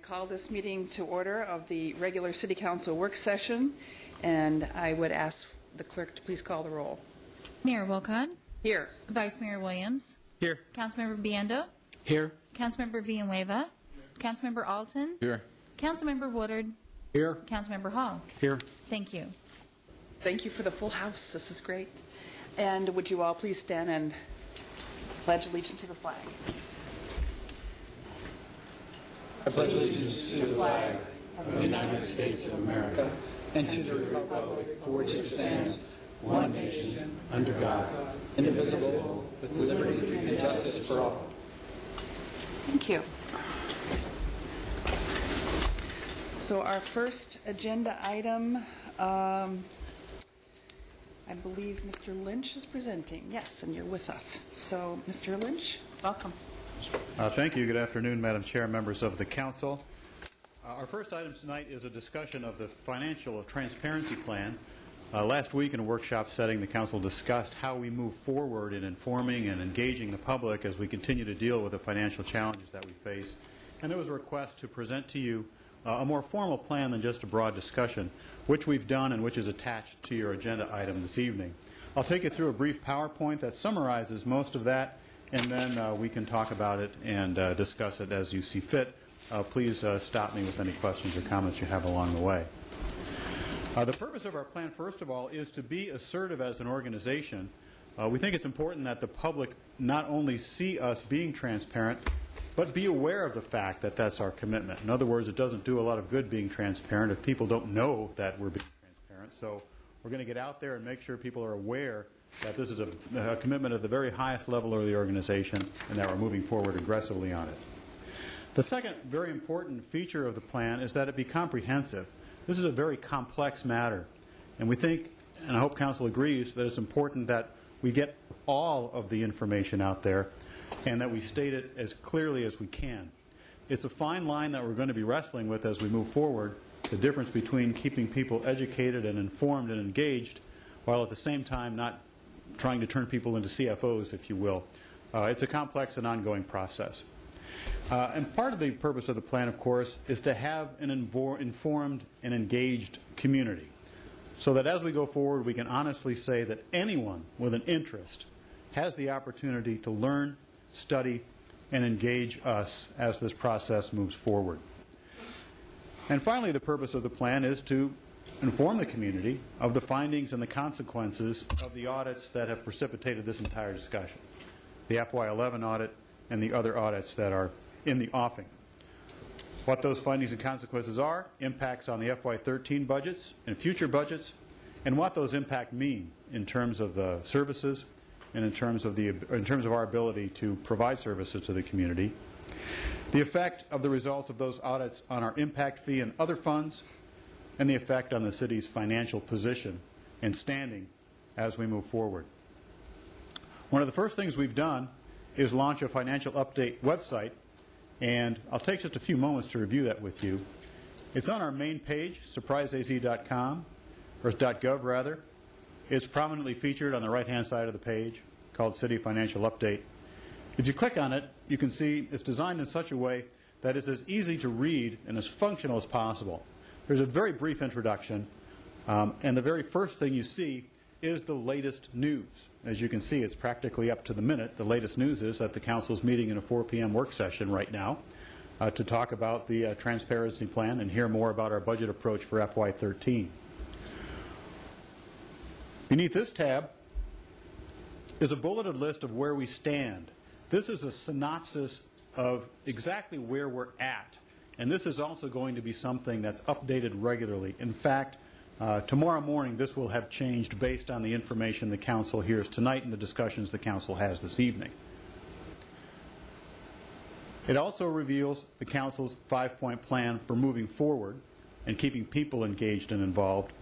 call this meeting to order of the regular City Council work session, and I would ask the clerk to please call the roll. Mayor Wilcott. Here. Vice Mayor Williams. Here. Councilmember Biendo. Here. Councilmember Villanueva. Councilmember Alton. Here. Councilmember Woodard. Here. Councilmember Hall. Here. Thank you. Thank you for the full house. This is great. And would you all please stand and pledge allegiance to the flag? I pledge allegiance to the flag of the United States of America and to the republic for which it stands, one nation, under God, indivisible, with liberty and justice for all. Thank you. So our first agenda item, I believe Mr. Lynch is presenting. Yes, and you're with us. So, Mr. Lynch, welcome. Thank you. Good afternoon, Madam Chair, members of the Council. Our first item tonight is a discussion of the financial transparency plan. Last week in a workshop setting, the Council discussed how we move forward in informing and engaging the public as we continue to deal with the financial challenges that we face. And there was a request to present to you a more formal plan than just a broad discussion, which we've done and which is attached to your agenda item this evening. I'll take you through a brief PowerPoint that summarizes most of that, and then we can talk about it and discuss it as you see fit. Please stop me with any questions or comments you have along the way. The purpose of our plan, first of all, is to be assertive as an organization. We think it's important that the public not only see us being transparent, but be aware of the fact that that's our commitment. In other words, it doesn't do a lot of good being transparent if people don't know that we're being transparent. So we're going to get out there and make sure people are aware that this is a commitment at the very highest level of the organization and that we're moving forward aggressively on it. The second very important feature of the plan is that it be comprehensive. This is a very complex matter, and we think, and I hope Council agrees, that it's important that we get all of the information out there and that we state it as clearly as we can. It's a fine line that we're going to be wrestling with as we move forward, the difference between keeping people educated and informed and engaged while at the same time not trying to turn people into CFOs, if you will. It's a complex and ongoing process. And part of the purpose of the plan, of course, is to have an informed and engaged community so that as we go forward, we can honestly say that anyone with an interest has the opportunity to learn, study, and engage us as this process moves forward. And finally, the purpose of the plan is to inform the community of the findings and the consequences of the audits that have precipitated this entire discussion, the FY11 audit and the other audits that are in the offing. What those findings and consequences are, impacts on the FY13 budgets and future budgets, and what those impacts mean in terms of the services and in terms of our ability to provide services to the community, the effect of the results of those audits on our impact fee and other funds, and the effect on the city's financial position and standing as we move forward. One of the first things we've done is launch a financial update website, and I'll take just a few moments to review that with you. It's on our main page, surpriseaz.com, or .gov rather. It's prominently featured on the right-hand side of the page, called City Financial Update. If you click on it, you can see it's designed in such a way that it's as easy to read and as functional as possible. There's a very brief introduction, and the very first thing you see is the latest news. As you can see, it's practically up to the minute. The latest news is that the Council is meeting in a 4 p.m. work session right now to talk about the transparency plan and hear more about our budget approach for FY13. Beneath this tab is a bulleted list of where we stand. This is a synopsis of exactly where we're at. And this is also going to be something that's updated regularly. In fact, tomorrow morning this will have changed based on the information the Council hears tonight and the discussions the Council has this evening. It also reveals the Council's 5-point plan for moving forward and keeping people engaged and involved.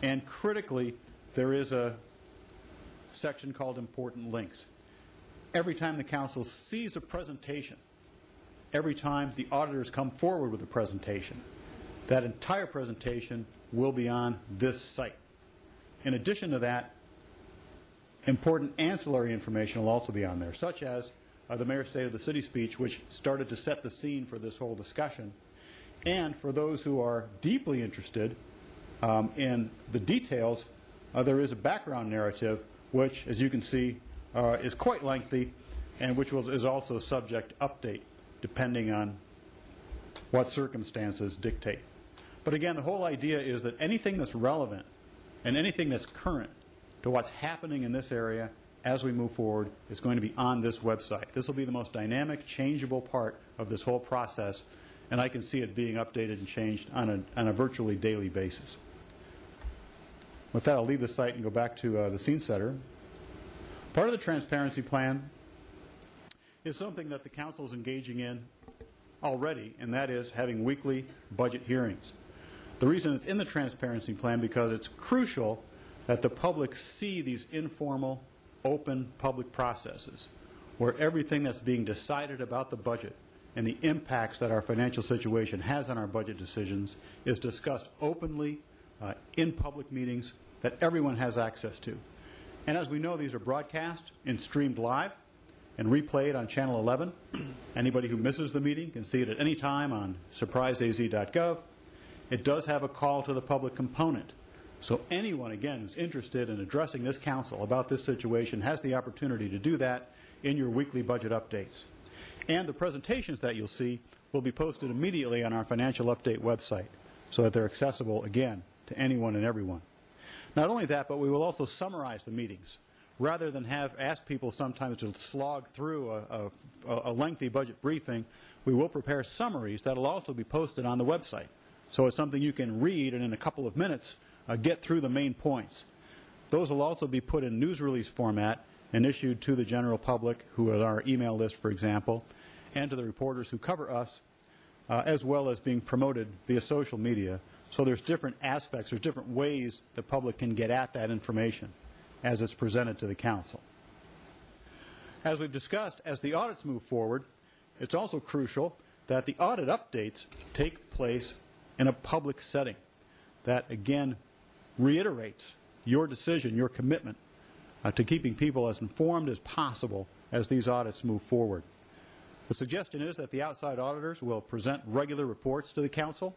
And critically, there is a section called Important Links. Every time the Council sees a presentation, every time the auditors come forward with a presentation, that entire presentation will be on this site. In addition to that, important ancillary information will also be on there, such as the Mayor's State of the City speech, which started to set the scene for this whole discussion, And for those who are deeply interested in the details, there is a background narrative, which, as you can see, is quite lengthy, and which is also subject to update, depending on what circumstances dictate. But again, the whole idea is that anything that's relevant and anything that's current to what's happening in this area as we move forward is going to be on this website. This will be the most dynamic, changeable part of this whole process, and I can see it being updated and changed on a virtually daily basis. With that, I'll leave the site and go back to the scene setter. Part of the transparency plan is something that the Council is engaging in already, and that is having weekly budget hearings. The reason it's in the transparency plan because it's crucial that the public see these informal, open public processes where everything that's being decided about the budget and the impacts that our financial situation has on our budget decisions is discussed openly in public meetings that everyone has access to. And as we know, these are broadcast and streamed live and replayed on Channel 11. Anybody who misses the meeting can see it at any time on surpriseaz.gov. It does have a call to the public component. So anyone, again, who's interested in addressing this council about this situation has the opportunity to do that in your weekly budget updates. And the presentations that you'll see will be posted immediately on our financial update website so that they're accessible, again, to anyone and everyone. Not only that, but we will also summarize the meetings. Rather than ask people sometimes to slog through a lengthy budget briefing, we will prepare summaries that will also be posted on the website. So it's something you can read and in a couple of minutes get through the main points. Those will also be put in news release format and issued to the general public, who are on our email list, for example, and to the reporters who cover us, as well as being promoted via social media. So there's different aspects, there's different ways the public can get at that information as it's presented to the council. As we've discussed, as the audits move forward, it's also crucial that the audit updates take place in a public setting. That, again, reiterates your decision, your commitment to keeping people as informed as possible as these audits move forward. The suggestion is that the outside auditors will present regular reports to the council,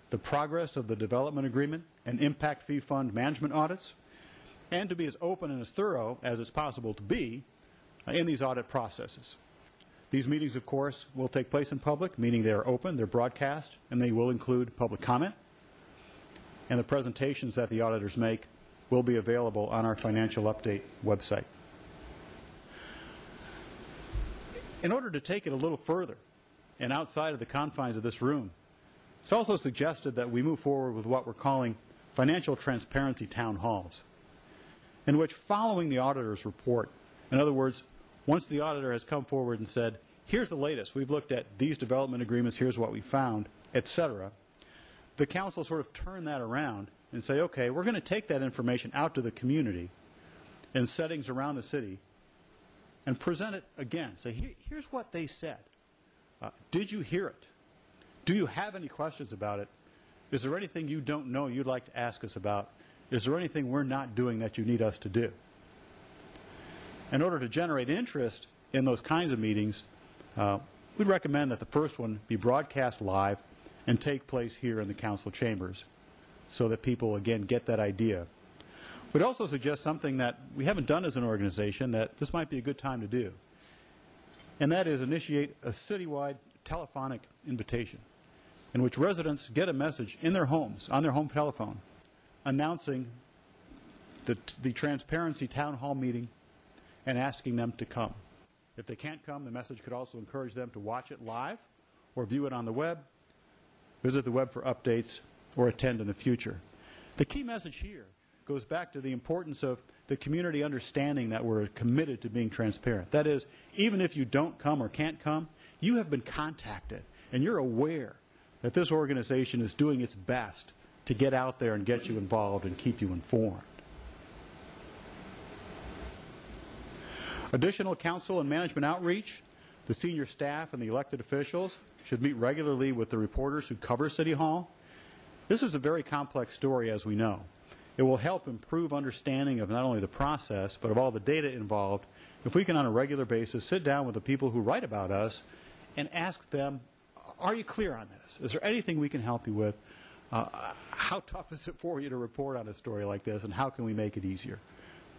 the progress of the development agreement and impact fee fund management audits, and to be as open and as thorough as it's possible to be in these audit processes. These meetings, of course, will take place in public, meaning they are open, they're broadcast, and they will include public comment. And the presentations that the auditors make will be available on our financial update website. In order to take it a little further and outside of the confines of this room, it's also suggested that we move forward with what we're calling financial transparency town halls, in which, following the auditor's report, in other words, once the auditor has come forward and said, here's the latest, we've looked at these development agreements, here's what we found, etc., the council sort of turn that around and say, okay, we're going to take that information out to the community in settings around the city and present it again. Say, here's what they said. Did you hear it? Do you have any questions about it? Is there anything you don't know you'd like to ask us about? Is there anything we're not doing that you need us to do? In order to generate interest in those kinds of meetings, we'd recommend that the first one be broadcast live and take place here in the council chambers so that people, again, get that idea. We'd also suggest something that we haven't done as an organization that this might be a good time to do, and that is initiate a citywide telephonic invitation in which residents get a message in their homes, on their home telephone, announcing the Transparency Town Hall meeting and asking them to come. If they can't come, the message could also encourage them to watch it live or view it on the web, visit the web for updates, or attend in the future. The key message here goes back to the importance of the community understanding that we're committed to being transparent. That is, even if you don't come or can't come, you have been contacted, and you're aware that this organization is doing its best to get out there and get you involved and keep you informed. Additional council and management outreach. The senior staff and the elected officials should meet regularly with the reporters who cover City Hall. This is a very complex story, as we know. It will help improve understanding of not only the process, but of all the data involved if we can, on a regular basis, sit down with the people who write about us and ask them, Are you clear on this? Is there anything we can help you with? How tough is it for you to report on a story like this, and how can we make it easier?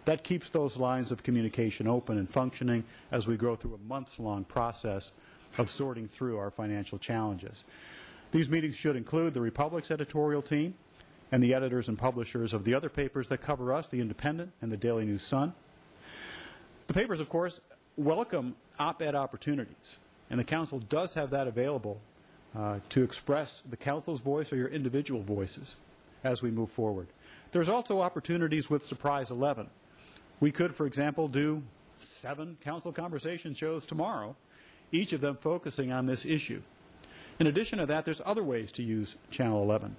That keeps those lines of communication open and functioning as we go through a months-long process of sorting through our financial challenges. These meetings should include the Republic's editorial team and the editors and publishers of the other papers that cover us, the Independent and the Daily News Sun. The papers, of course, welcome op-ed opportunities, and the Council does have that available to express the Council's voice or your individual voices as we move forward. There's also opportunities with Surprise 11. We could, for example, do 7 Council conversation shows tomorrow, each of them focusing on this issue. In addition to that, there's other ways to use Channel 11.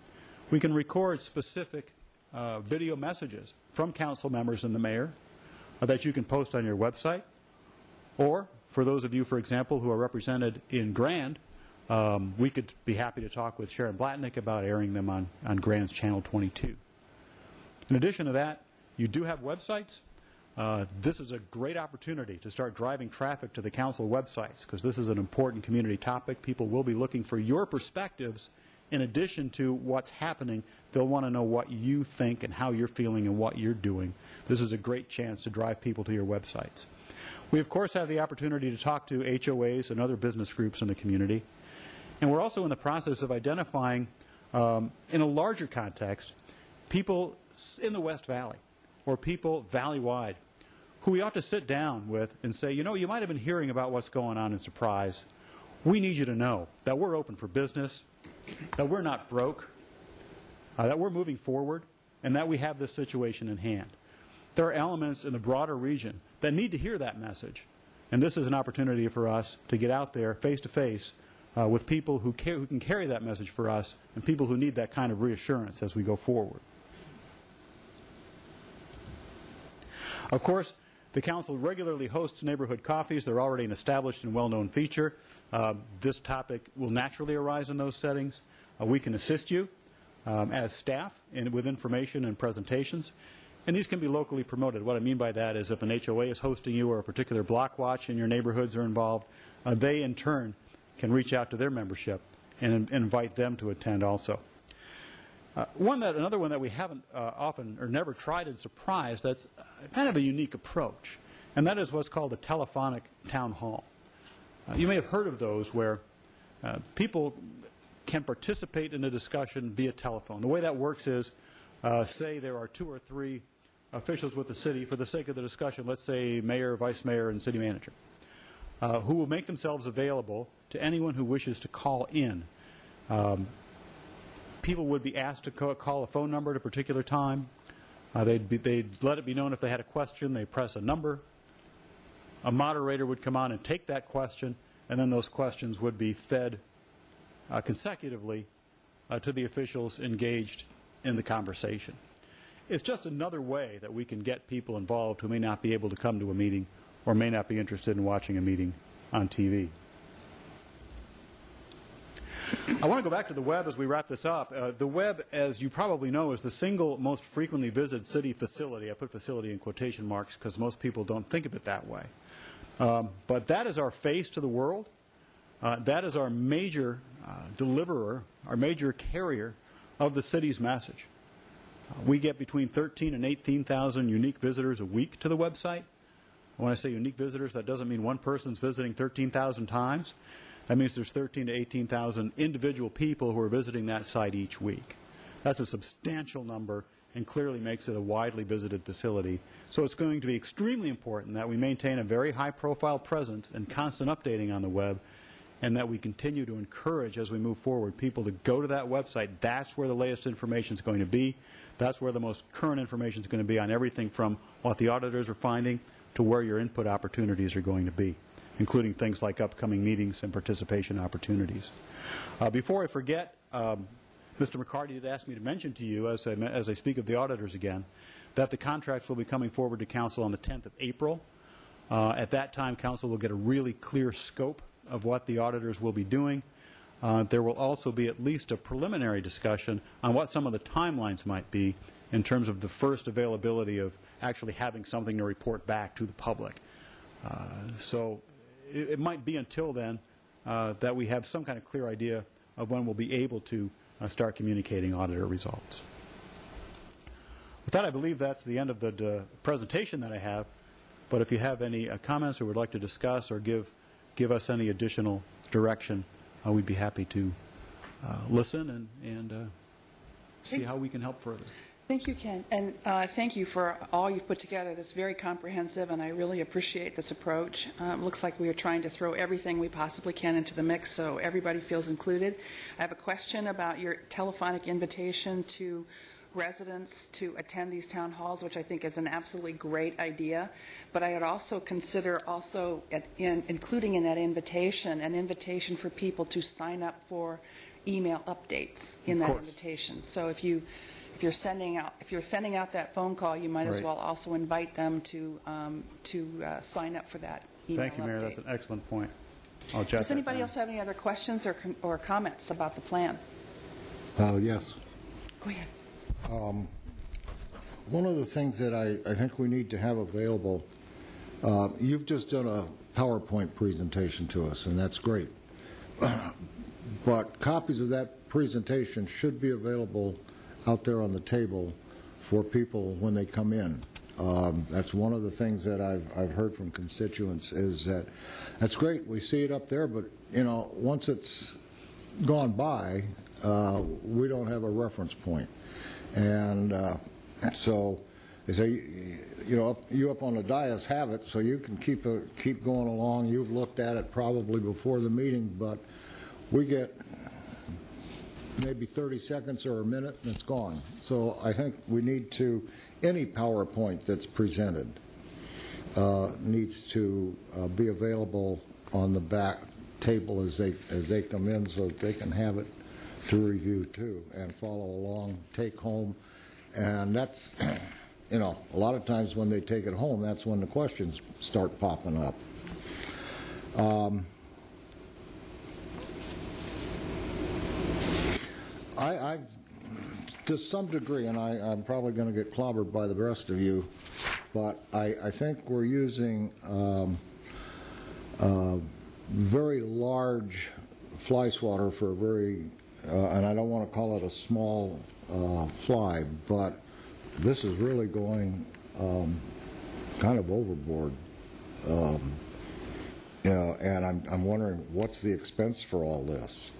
We can record specific video messages from Council members and the Mayor that you can post on your website. Or, for those of you, for example, who are represented in Grand, we could be happy to talk with Sharon Blatnick about airing them on Grand's Channel 22. In addition to that, you do have websites. This is a great opportunity to start driving traffic to the Council websites, because this is an important community topic. People will be looking for your perspectives in addition to what's happening. They'll want to know what you think and how you're feeling and what you're doing. This is a great chance to drive people to your websites. We, of course, have the opportunity to talk to HOAs and other business groups in the community. And we're also in the process of identifying, in a larger context, people in the West Valley or people valley-wide who we ought to sit down with and say, you know, you might have been hearing about what's going on in Surprise. We need you to know that we're open for business, that we're not broke, that we're moving forward, and that we have this situation in hand. There are elements in the broader region that need to hear that message, and this is an opportunity for us to get out there face-to-face with people who can carry that message for us and people who need that kind of reassurance as we go forward. Of course, the Council regularly hosts neighborhood coffees. They're already an established and well-known feature. This topic will naturally arise in those settings. We can assist you as staff with information and presentations, and these can be locally promoted. What I mean by that is if an HOA is hosting you or a particular block watch in your neighborhoods are involved, they in turn can reach out to their membership and invite them to attend also. Another one that we haven't often or never tried in Surprise that's kind of a unique approach, and that is what's called a telephonic town hall. You may have heard of those where people can participate in a discussion via telephone. The way that works is, say there are 2 or 3 officials with the city, for the sake of the discussion, let's say mayor, vice mayor, and city manager, who will make themselves available to anyone who wishes to call in. People would be asked to call a phone number at a particular time. They'd let it be known if they had a question. They press a number. A moderator would come on and take that question, and then those questions would be fed consecutively to the officials engaged in the conversation. It's just another way that we can get people involved who may not be able to come to a meeting or may not be interested in watching a meeting on TV. I want to go back to the web as we wrap this up. The web, as you probably know, is the single most frequently visited city facility. I put facility in quotation marks because most people don't think of it that way. But that is our face to the world. That is our major deliverer, our major carrier of the city's message. We get between 13,000 and 18,000 unique visitors a week to the website. When I say unique visitors, that doesn't mean one person's visiting 13,000 times. That means there's 13,000 to 18,000 individual people who are visiting that site each week. That's a substantial number and clearly makes it a widely visited facility. So it's going to be extremely important that we maintain a very high-profile presence and constant updating on the web, and that we continue to encourage, as we move forward, people to go to that website. That's where the latest information is going to be. That's where the most current information is going to be on everything from what the auditors are finding to where your input opportunities are going to be, including things like upcoming meetings and participation opportunities. Before I forget, Mr. McCarty did ask me to mention to you, as I speak of the auditors again, that the contracts will be coming forward to Council on the 10th of April. At that time, Council will get a really clear scope of what the auditors will be doing. There will also be at least a preliminary discussion on what some of the timelines might be in terms of the first availability of actually having something to report back to the public. So it might be until then that we have some kind of clear idea of when we'll be able to start communicating auditor results. With that, I believe that's the end of the presentation that I have. But if you have any comments or would like to discuss or give us any additional direction, we'd be happy to listen and see how we can help further. Thank you, Ken, and thank you for all you've put together. This is very comprehensive, and I really appreciate this approach. It looks like we are trying to throw everything we possibly can into the mix so everybody feels included. I have a question about your telephonic invitation to residents to attend these town halls, which I think is an absolutely great idea. But I would also consider including in that invitation an invitation for people to sign up for email updates in that invitation. So if you're sending out that phone call, you might as well also invite them to sign up for that email Thank you, Mayor. update. That's an excellent point. I'll jot Does that anybody down. else have any other questions or comments about the plan? Yes. Go ahead. One of the things that I think we need to have available, you've just done a PowerPoint presentation to us, and that's great. But copies of that presentation should be available out there on the table for people when they come in. That's one of the things that I've heard from constituents is that that's great. We see it up there, but once it's gone by, we don't have a reference point. And so you up on the dais have it, so you can keep going along. You've looked at it probably before the meeting, but we get maybe 30 seconds or a minute and it's gone. So I think we need to, any PowerPoint that's presented needs to be available on the back table as they come in so that they can have it to review too and follow along, take home. And that's, a lot of times when they take it home, that's when the questions start popping up. I to some degree, and I'm probably going to get clobbered by the rest of you, but I think we're using very large fly swatter for a very, and I don't want to call it a small fly, but this is really going kind of overboard. And I'm wondering what's the expense for all this?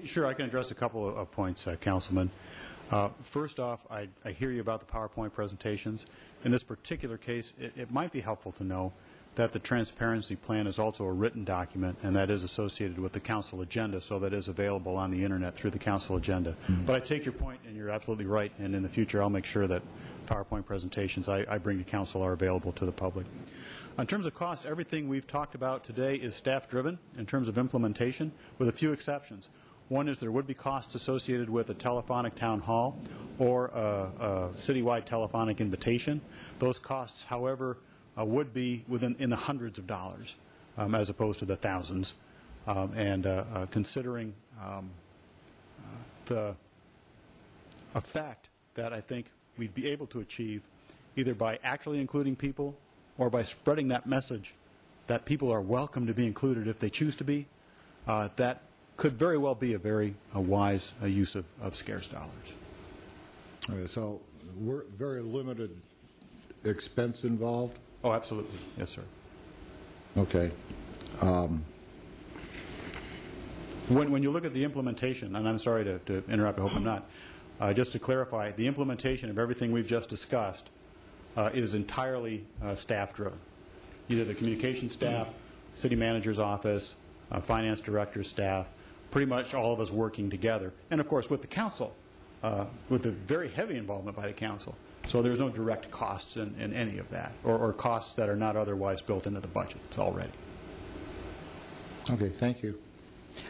Sure, I can address a couple of points, Councilman. First off, I hear you about the PowerPoint presentations. In this particular case, it might be helpful to know that the transparency plan is also a written document, and that is associated with the council agenda, so that is available on the internet through the council agenda. Mm-hmm. But I take your point, and you're absolutely right, and in the future I'll make sure that PowerPoint presentations I bring to council are available to the public. In terms of cost, everything we've talked about today is staff-driven in terms of implementation, with a few exceptions. One is there would be costs associated with a telephonic town hall or a citywide telephonic invitation. Those costs, however, would be in the hundreds of dollars as opposed to the thousands. Considering the effect that I think we'd be able to achieve either by actually including people or by spreading that message that people are welcome to be included if they choose to be, that could very well be a very wise use of scarce dollars. Okay, so we're very limited expense involved? Oh, absolutely. Yes, sir. Okay. When you look at the implementation, and I'm sorry to interrupt, I hope I'm not, just to clarify, the implementation of everything we've just discussed is entirely staff-driven. Either the communication staff, city manager's office, finance director's staff, pretty much all of us working together. And, of course, with the council, with the very heavy involvement by the council. So there's no direct costs in any of that, or costs that are not otherwise built into the budget already. Okay, thank you.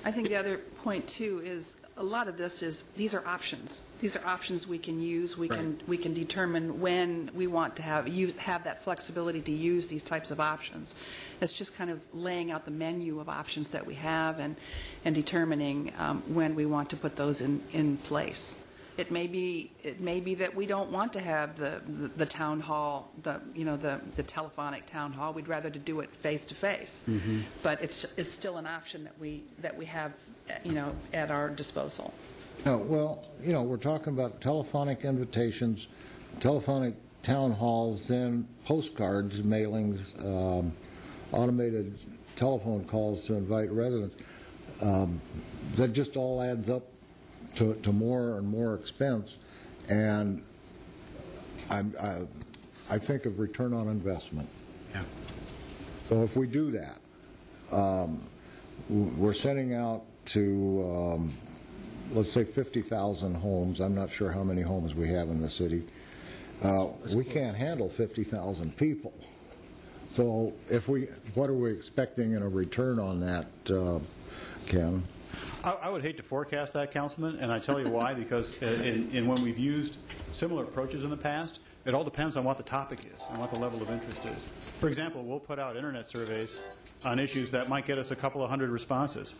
I think the other point, too, is a lot of this is, these are options. These are options we can use. We can determine when we want to have that flexibility to use these types of options. It's just kind of laying out the menu of options that we have and determining when we want to put those in place. It may be that we don't want to have the town hall, the telephonic town hall. We'd rather to do it face to face. But it's still an option that we have, at our disposal. Well, we're talking about telephonic invitations, telephonic town halls, then postcards, mailings, automated telephone calls to invite residents. That just all adds up to more and more expense, and I think of return on investment. Yeah. So if we do that, we're sending out to, let's say, 50,000 homes. I'm not sure how many homes we have in the city. We can't handle 50,000 people. So what are we expecting in a return on that, Ken? I would hate to forecast that, Councilman, and I tell you why, because when we've used similar approaches in the past, it all depends on what the topic is and what the level of interest is. For example, we'll put out internet surveys on issues that might get us a couple of hundred responses.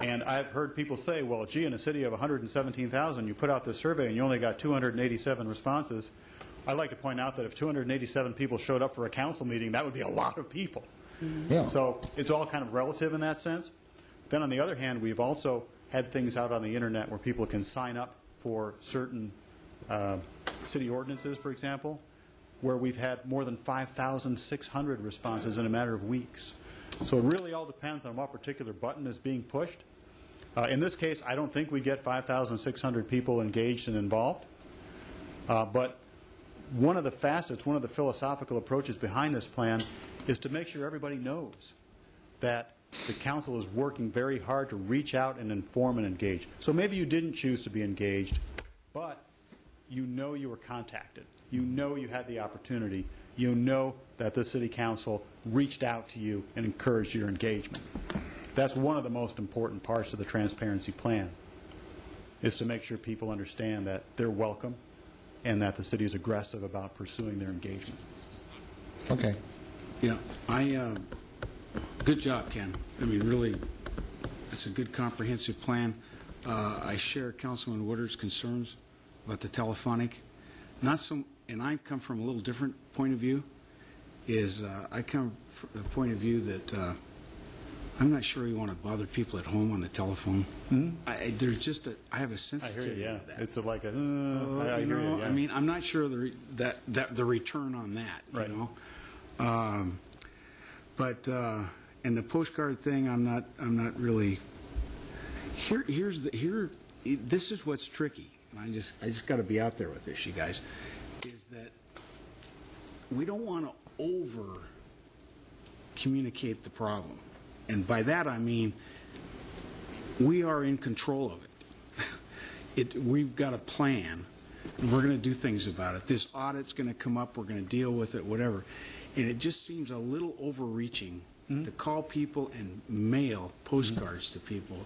And I've heard people say, well, gee, in a city of 117,000, you put out this survey and you only got 287 responses. I'd like to point out that if 287 people showed up for a council meeting, that would be a lot of people. Yeah. So it's all kind of relative in that sense. Then on the other hand, we've also had things out on the internet where people can sign up for certain city ordinances, for example, where we've had more than 5,600 responses in a matter of weeks. So it really all depends on what particular button is being pushed. In this case, I don't think we get 5,600 people engaged and involved. But one of the facets, one of the philosophical approaches behind this plan is to make sure everybody knows that the council is working very hard to reach out and inform and engage. So maybe you didn't choose to be engaged, but you know you were contacted. You know you had the opportunity. You know that the city council reached out to you and encouraged your engagement. That's one of the most important parts of the transparency plan, is to make sure people understand that they're welcome and that the city is aggressive about pursuing their engagement. Okay. Yeah, good job, Ken. I mean, really, it's a good comprehensive plan. I share Councilman Woodard's concerns about the telephonic. And I come from a little different point of view. I come from the point of view that I'm not sure you want to bother people at home on the telephone. Mm-hmm. I have a sensitivity I hear you, yeah. to that. It's like I hear you, yeah. I mean, I'm not sure that the return on that, right. You know. And the postcard thing, I'm not really. This is what's tricky. And I just got to be out there with this, you guys. Is that we don't want to over communicate the problem, and by that I mean we are in control of it. We've got a plan. And we're going to do things about it. This audit's going to come up. We're going to deal with it, whatever. And it just seems a little overreaching to call people and mail postcards to people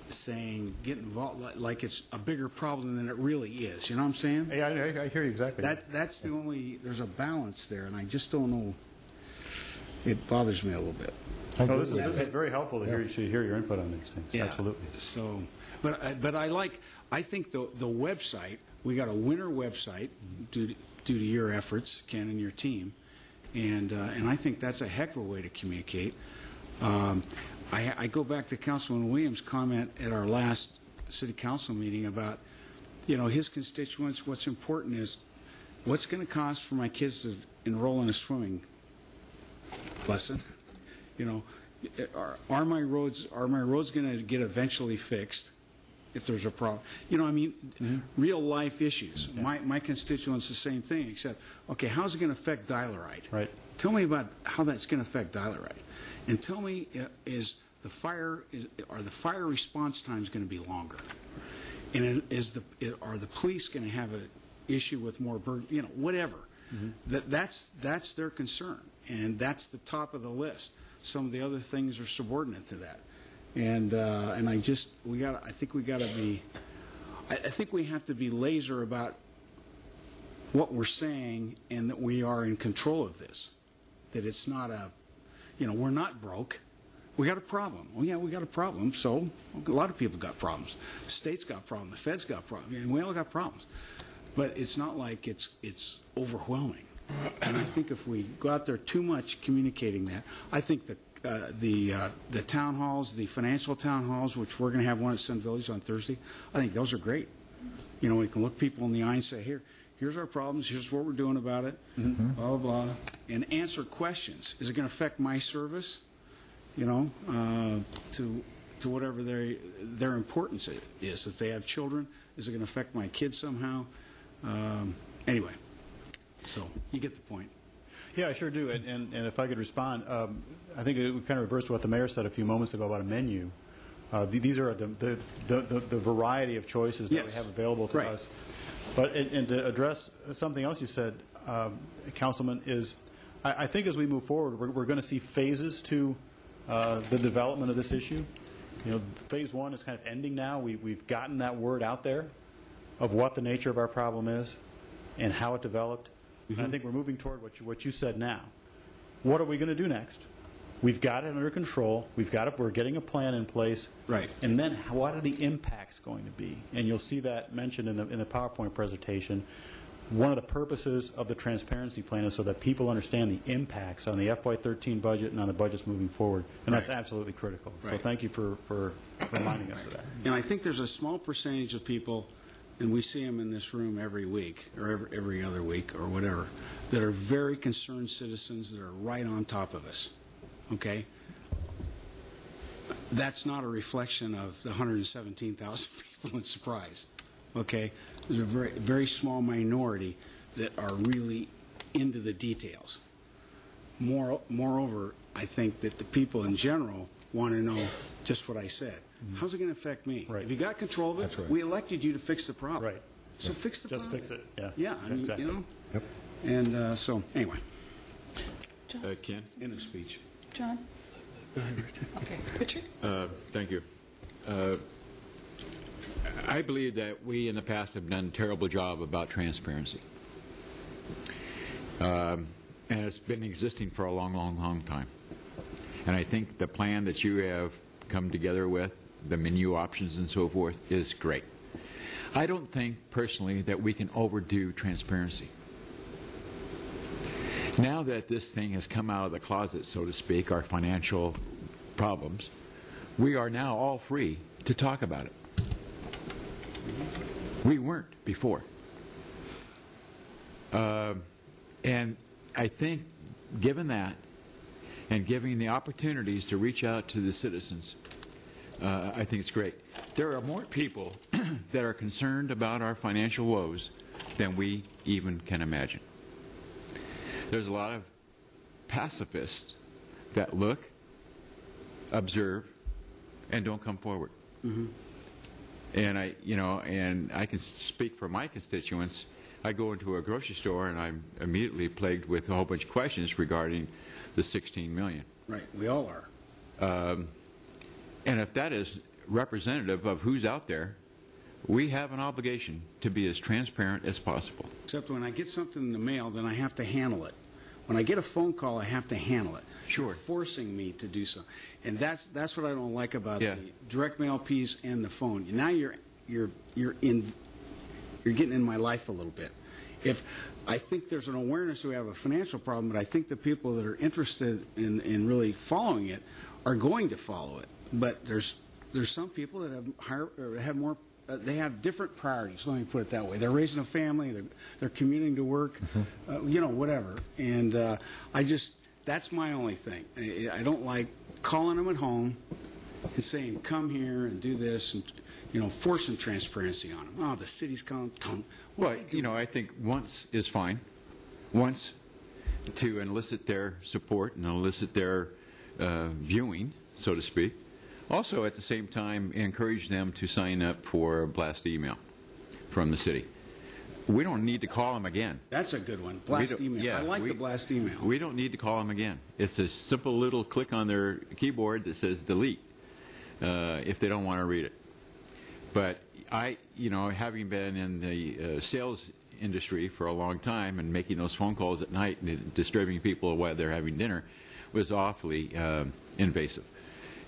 saying, get involved, like it's a bigger problem than it really is. You know what I'm saying? Yeah, I hear you exactly. That's the only, there's a balance there, and I just don't know. It bothers me a little bit. No, this is very helpful to hear your input on these things. Yeah. Absolutely. So, but I think the website, we got a winner website due to your efforts, Ken, and your team. And I think that's a heck of a way to communicate. I go back to Councilman Williams' comment at our last city council meeting about, his constituents. What's important is what's going to cost for my kids to enroll in a swimming lesson. Are my roads going to get eventually fixed if there's a problem? Real life issues. Yeah. My constituents the same thing, except, okay, how's it going to affect dial-a-ride? Right. Tell me about how that's going to affect dial-a-ride, and tell me are the fire response times going to be longer, and are the police going to have an issue with more burden? Whatever. That's their concern, and that's the top of the list. Some of the other things are subordinate to that. And I think we have to be laser about what we're saying, and that we are in control of this. That it's not we're not broke. we got a problem. Well, yeah, we got a problem, so a lot of people got problems. The state's got problems, the Fed's got problems, and we all got problems. But it's not like it's overwhelming. And I think if we go out there too much communicating that, I think the town halls, the financial town halls, which we're going to have one at Sun Village on Thursday, I think those are great. You know, we can look people in the eye and say, here's our problems, here's what we're doing about it, blah, blah, blah, and answer questions. Is it going to affect my service, you know, to whatever their importance is? If they have children, is it going to affect my kids somehow? Anyway, so you get the point. Yeah, I sure do. And if I could respond, I think it kind of reverts to what the mayor said a few moments ago about a menu. These are the variety of choices that we have available to us. But and to address something else you said, Councilman, is I think as we move forward, we're going to see phases to the development of this issue. You know, phase one is kind of ending now. We've gotten that word out there of what the nature of our problem is and how it developed. And I think we're moving toward what you said now. What are we going to do next? We've got it under control. We're getting a plan in place. Right. And then what are the impacts going to be? And you'll see that mentioned in the PowerPoint presentation. One of the purposes of the transparency plan is so that people understand the impacts on the FY13 budget and on the budgets moving forward. And that's absolutely critical. So thank you for reminding us of that. And I think there's a small percentage of people, and we see them in this room every week or every other week or whatever, that are very concerned citizens that are right on top of us. Okay? That's not a reflection of the 117,000 people in Surprise. Okay? There's a very, very small minority that are really into the details. Moreover, I think that the people in general want to know just what I said. How's it going to affect me? Right. If you got control of it, we elected you to fix the problem. Right. So fix the problem. Just fix it. Yeah. Yeah. I mean, exactly. you know? Yep. And so, anyway, Ken? end of speech. John? Go ahead, Richard. Okay. Richard? Thank you. I believe that we in the past have done a terrible job about transparency. And it's been existing for a long, long, long time. And I think the plan that you have come together with, the menu options and so forth, is great. I don't think, personally, that we can overdo transparency. Now that this thing has come out of the closet, so to speak, our financial problems, we are now all free to talk about it. We weren't before. And I think, given that, and giving the opportunities to reach out to the citizens, I think it's great. There are more people that are concerned about our financial woes than we even can imagine. There's a lot of pacifists that look, observe, and don't come forward. And I can speak for my constituents. I go into a grocery store and I'm immediately plagued with a whole bunch of questions regarding the 16 million. Right, we all are. And if that is representative of who's out there, we have an obligation to be as transparent as possible. Except when I get something in the mail, then I have to handle it. When I get a phone call, I have to handle it. Sure. You're forcing me to do so. And that's what I don't like about Yeah. the direct mail piece and the phone. Now you're getting in my life a little bit. If I think there's an awareness that we have a financial problem, but I think the people that are interested in really following it are going to follow it. But there's some people that have more. They have different priorities. Let me put it that way. They're raising a family. They're commuting to work. Whatever. And that's my only thing. I don't like calling them at home and saying, "Come here and do this," and forcing transparency on them. Oh, the city's come. Well, I think once is fine. Once to elicit their support and elicit their viewing, so to speak. Also, at the same time, encourage them to sign up for a blast email from the city. We don't need to call them again. That's a good one. Blast email. Yeah, I like the blast email. We don't need to call them again. It's a simple little click on their keyboard that says delete if they don't want to read it. But having been in the sales industry for a long time and making those phone calls at night and disturbing people while they're having dinner was awfully invasive.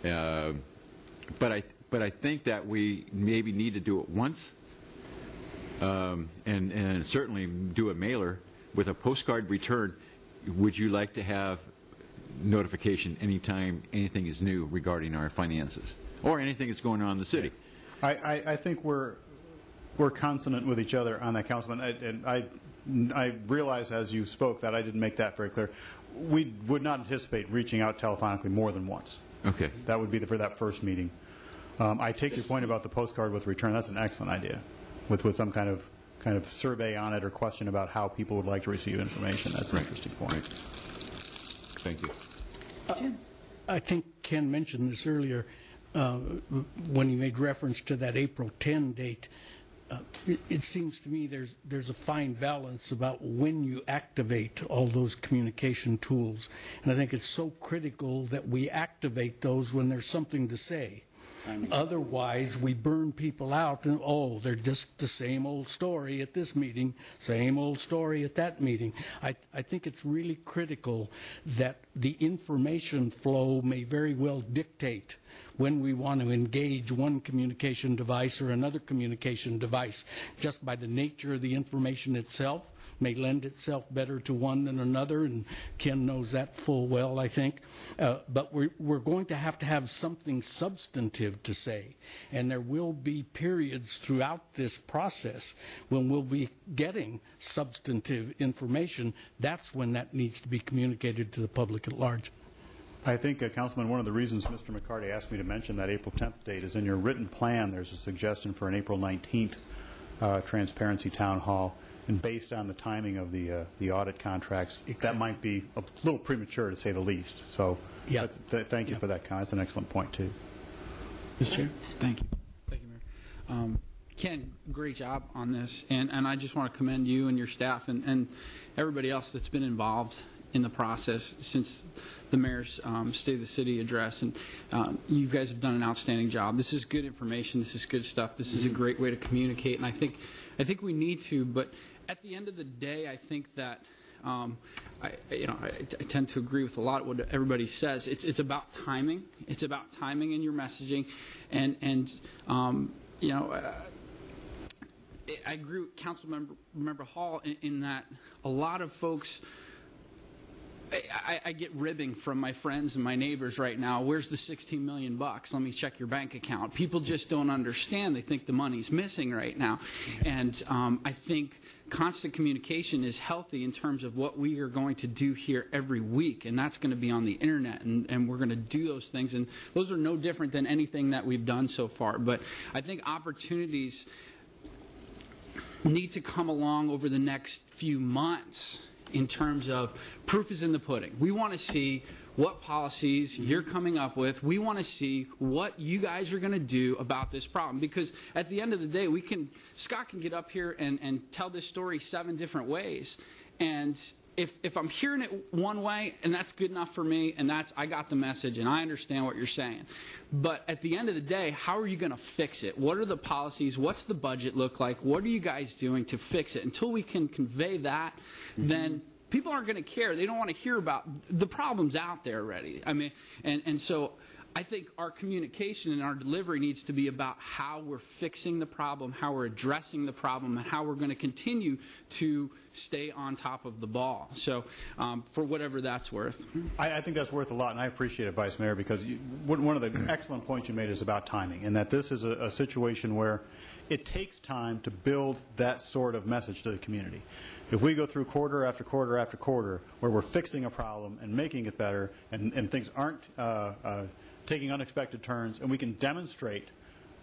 But I think that we maybe need to do it once, and certainly do a mailer with a postcard return. Would you like to have notification anytime anything is new regarding our finances or anything that's going on in the city? I think we're consonant with each other on that, Councilman. And I realize as you spoke that I didn't make that very clear. We would not anticipate reaching out telephonically more than once. Okay. That would be for that first meeting. I take your point about the postcard with return. That's an excellent idea, with some kind of survey on it or question about how people would like to receive information. That's an interesting point. Right. Thank you. Jim? I think Ken mentioned this earlier when he made reference to that April 10 date. It seems to me there's a fine balance about when you activate all those communication tools. And I think it's so critical that we activate those when there's something to say. Otherwise, we burn people out and, they're just the same old story at this meeting, same old story at that meeting. I think it's really critical that the information flow may very well dictate when we want to engage one communication device or another communication device. Just by the nature of the information itself may lend itself better to one than another, and Ken knows that full well, I think. But we're going to have something substantive to say, and there will be periods throughout this process when we'll be getting substantive information. That's when that needs to be communicated to the public at large. I think, Councilman, one of the reasons Mr. McCarty asked me to mention that April 10th date is in your written plan. There's a suggestion for an April 19th transparency town hall. And based on the timing of the audit contracts, that might be a little premature to say the least. So Yeah. Thank you for that comment. That's an excellent point, too. Mr. Chair? Thank you. Thank you, Mayor. Ken, great job on this. And I just want to commend you and your staff and everybody else that's been involved in the process since the mayor's State of the City address. And you guys have done an outstanding job. This is good information. This is good stuff. This is a great way to communicate. And I think we need to. But at the end of the day, I think that I tend to agree with a lot of what everybody says. It's about timing. It's about timing in your messaging, and I agree with Councilmember Hall in that a lot of folks. I get ribbing from my friends and my neighbors right now. Where's the $16 million? Let me check your bank account. People just don't understand. They think the money's missing right now. And I think constant communication is healthy in terms of what we are going to do here every week. And that's going to be on the internet. And we're going to do those things. And those are no different than anything that we've done so far. But I think opportunities need to come along over the next few months in terms of proof is in the pudding. We want to see what policies you're coming up with. We want to see what you guys are going to do about this problem. Because at the end of the day, Scott can get up here and tell this story 7 different ways. And if I'm hearing it one way, and that's good enough for me, and I got the message, and I understand what you're saying. But at the end of the day, how are you going to fix it? What are the policies? What's the budget look like? What are you guys doing to fix it? Until we can convey that, then people aren't going to care. They don't want to hear about the problems out there already. I mean, and so I think our communication and our delivery needs to be about how we're fixing the problem, how we're addressing the problem, and how we're going to continue to stay on top of the ball. So for whatever that's worth. I think that's worth a lot, and I appreciate it, Vice Mayor, because one of the excellent points you made is about timing, and that this is a situation where it takes time to build that sort of message to the community. If we go through quarter after quarter after quarter where we're fixing a problem and making it better and things aren't taking unexpected turns, and we can demonstrate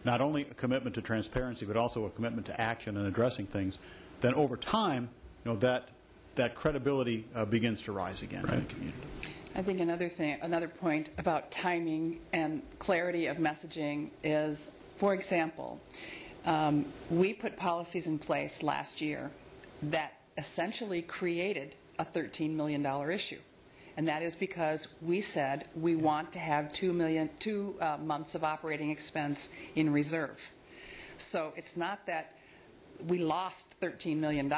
not only a commitment to transparency but also a commitment to action and addressing things, then over time, that credibility begins to rise again in the community. I think another point about timing and clarity of messaging is, for example, we put policies in place last year that essentially created a $13 million issue. And that is because we said we want to have 2 months of operating expense in reserve. So it's not that we lost $13 million.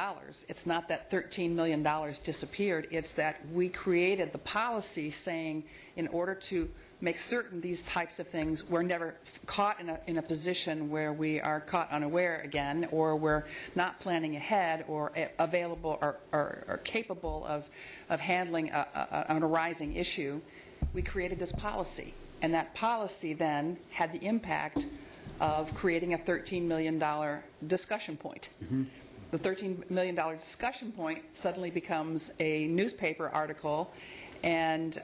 It's not that $13 million disappeared. It's that we created the policy saying in order to make certain these types of things, we're never caught in a position where we are caught unaware again, or we're not planning ahead or available or capable of handling an arising issue. We created this policy, and that policy then had the impact of creating a $13 million discussion point. The $13 million discussion point suddenly becomes a newspaper article, and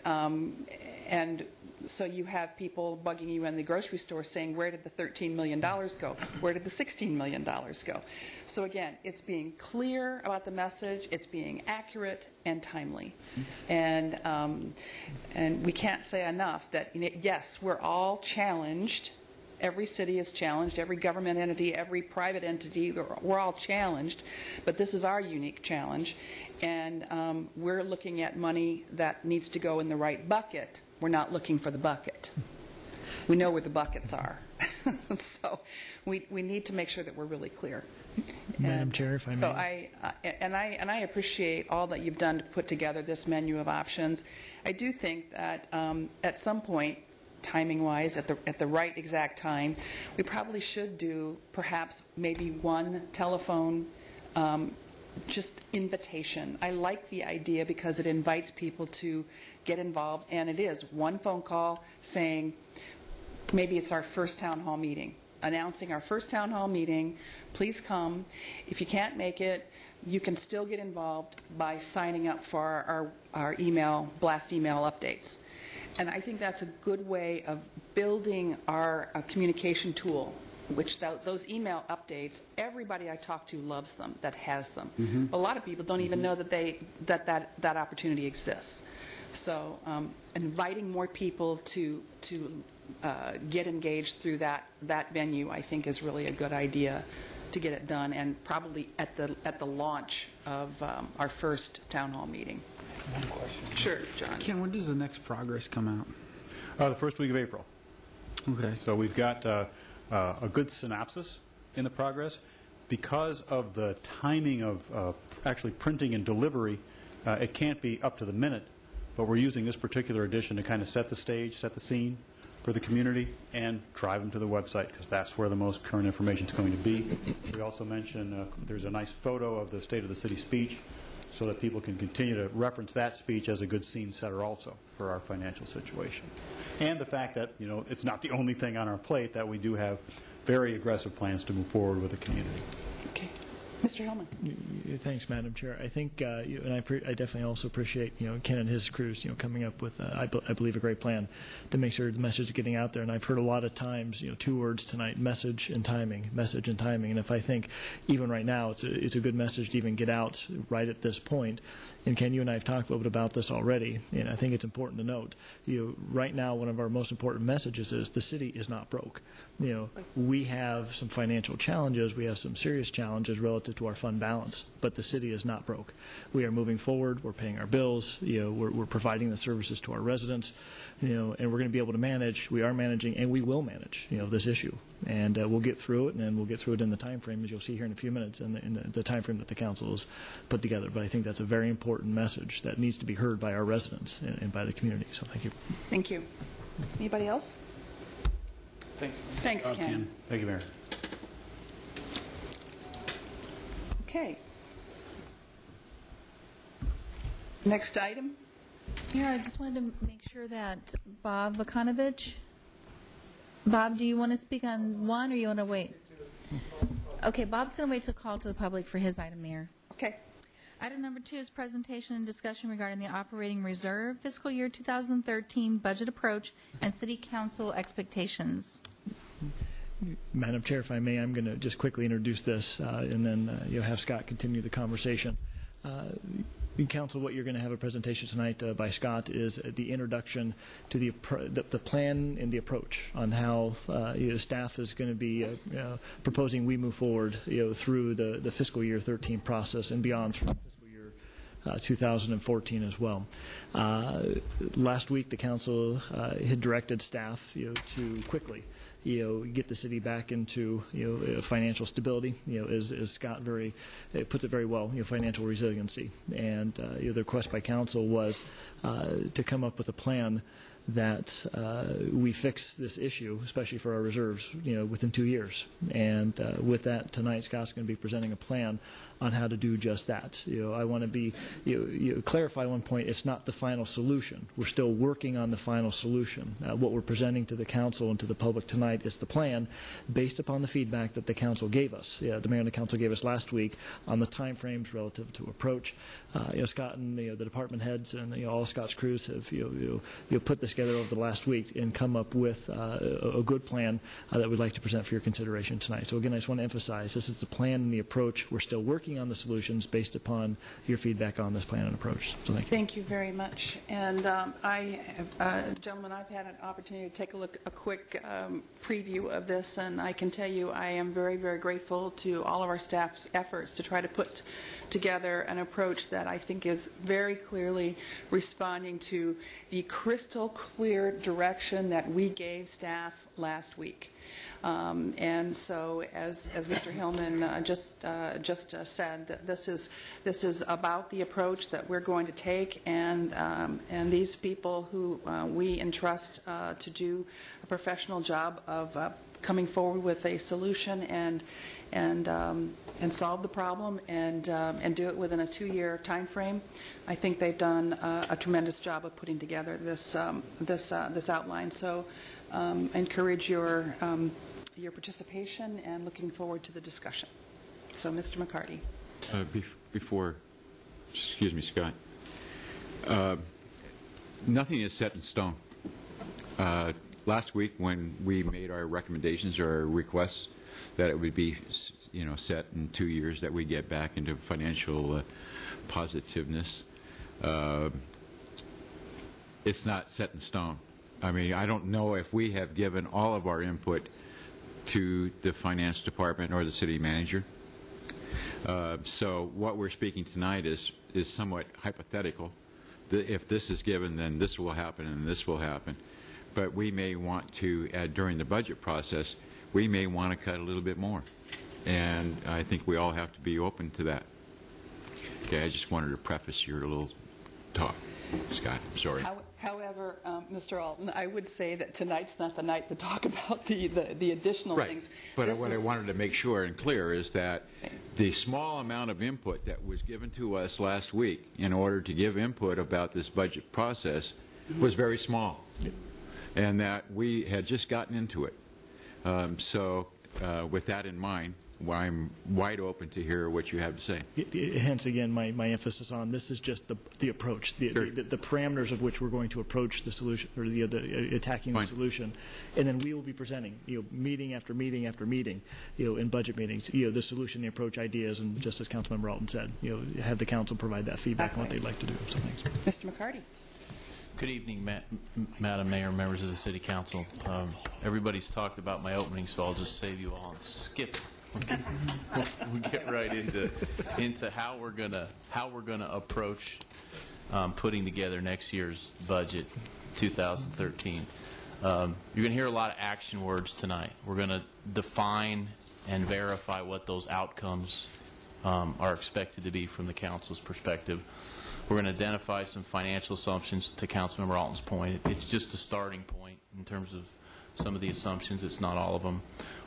so you have people bugging you in the grocery store saying, where did the $13 million go? Where did the $16 million go? So again, it's being clear about the message, it's being accurate and timely. And we can't say enough that, yes, we're all challenged. Every city is challenged, every government entity, every private entity, we're all challenged, but this is our unique challenge. And we're looking at money that needs to go in the right bucket. We're not looking for the bucket. We know where the buckets are. So we need to make sure that we're really clear. Madam Chair, if I may. So I appreciate all that you've done to put together this menu of options. I do think that at some point, timing-wise, at the right exact time, we probably should do perhaps maybe one telephone just invitation. I like the idea because it invites people to get involved, and it is one phone call saying, maybe it's our first town hall meeting, announcing our first town hall meeting, please come. If you can't make it, you can still get involved by signing up for our email, blast email updates. And I think that's a good way of building our communication tool, which those email updates, everybody I talk to loves them, that has them. A lot of people don't even know that opportunity exists. So inviting more people to get engaged through that venue, I think, is really a good idea to get it done, and probably at the launch of our first town hall meeting. One question. Sure, John. Ken, when does the next progress come out? The first week of April. Okay. So we've got a good synopsis in the progress. Because of the timing of actually printing and delivery, it can't be up to the minute, but we're using this particular edition to kind of set the stage, set the scene for the community, and drive them to the website, because that's where the most current information is going to be. We also mentioned there's a nice photo of the State of the City speech, so that people can continue to reference that speech as a good scene setter also for our financial situation. And the fact that, it's not the only thing on our plate, that we do have very aggressive plans to move forward with the community. Okay. Mr. Hellman. Thanks, Madam Chair. I think, and I definitely also appreciate, Ken and his crews, coming up with, I believe, a great plan to make sure the message is getting out there. And I've heard a lot of times, two words tonight: message and timing. Message and timing. And if I think, even right now, it's a good message to even get out right at this point. And Ken, you and I have talked a little bit about this already, and I think it's important to note, right now, one of our most important messages is the city is not broke. We have some financial challenges, we have some serious challenges relative to our fund balance, but the city is not broke. We are moving forward, we're paying our bills, we're providing the services to our residents, and we're going to be able to manage, we are managing, and we will manage, this issue. And we'll get through it, and we'll get through it in the time frame, as you'll see here in a few minutes, in the time frame that the council has put together. But I think that's a very important message that needs to be heard by our residents and by the community. So thank you. Thank you. Anybody else? Thanks, Ken. Thank you, Mayor. Okay. Next item. Here, I just wanted to make sure that Bob Vakanovich. Bob, do you want to speak on one, or you want to wait? Okay, Bob's going to wait till call to the public for his item, Mayor. Okay. Item number 2 is presentation and discussion regarding the operating reserve, fiscal year 2013 budget approach, and city council expectations. Madam Chair, if I may, I'm going to just quickly introduce this, and then you'll have Scott continue the conversation. Council, what you're going to have a presentation tonight by Scott is the introduction to the plan and the approach on how staff is going to be proposing we move forward through the fiscal year 13 process and beyond through fiscal year 2014 as well. Last week, the council had directed staff to quickly get the city back into financial stability. As Scott puts it very well, financial resiliency. And the request by council was to come up with a plan that we fix this issue, especially for our reserves, within 2 years. And with that, tonight Scott's going to be presenting a plan on how to do just that. I want to be clarify one point. It's not the final solution. We're still working on the final solution. What we're presenting to the council and to the public tonight is the plan based upon the feedback that the council gave us. The mayor and the council gave us last week on the timeframes relative to approach. Scott and the department heads and all of Scott's crews have put this together over the last week and come up with a good plan that we'd like to present for your consideration tonight. So again, I just want to emphasize this is the plan and the approach. We're still working on the solutions based upon your feedback on this plan and approach. So thank you. Thank you very much. And gentlemen, I've had an opportunity to take a quick preview of this, and I can tell you I am very, very grateful to all of our staff's efforts to try to put together an approach that I think is very clearly responding to the crystal clear direction that we gave staff last week. And so, as Mr. Hillman just said, that this is about the approach that we're going to take, and these people who we entrust to do a professional job of coming forward with a solution and solve the problem and do it within a 2-year time frame. I think they've done a tremendous job of putting together this outline. So I encourage your participation and looking forward to the discussion. So, Mr. McCarty. Excuse me, Scott. Nothing is set in stone. Last week, when we made our recommendations or our requests that it would be, set in 2 years, that we get back into financial positiveness, it's not set in stone. I mean, I don't know if we have given all of our input to the finance department or the city manager. So what we're speaking tonight is somewhat hypothetical. If this is given, then this will happen and this will happen. But we may want to, during the budget process, we may want to cut a little bit more. And I think we all have to be open to that. Okay, I just wanted to preface your little talk. Scott, I'm sorry. However, Mr. Alton, I would say that tonight's not the night to talk about the additional things. But what I wanted to make sure and clear is that the small amount of input that was given to us last week in order to give input about this budget process was very small, and that we had just gotten into it. So with that in mind, I'm wide open to hear what you have to say. Hence, again, my emphasis on this is just the approach, the parameters of which we're going to approach the solution, or the attacking the solution, and then we will be presenting, meeting after meeting after meeting, in budget meetings, the solution, the approach, ideas, and just as Councilmember Alton said, have the council provide that feedback on what they'd like to do. So thanks. Mr. McCarty. Good evening, Madam Mayor, members of the City Council. Everybody's talked about my opening, so I'll just save you all and skip it. We get right into how we're gonna approach putting together next year's budget, 2013. You're gonna hear a lot of action words tonight. We're gonna define and verify what those outcomes are expected to be from the council's perspective. We're going to identify some financial assumptions. To Councilmember Alton's point, it's just a starting point in terms of some of the assumptions. It's not all of them.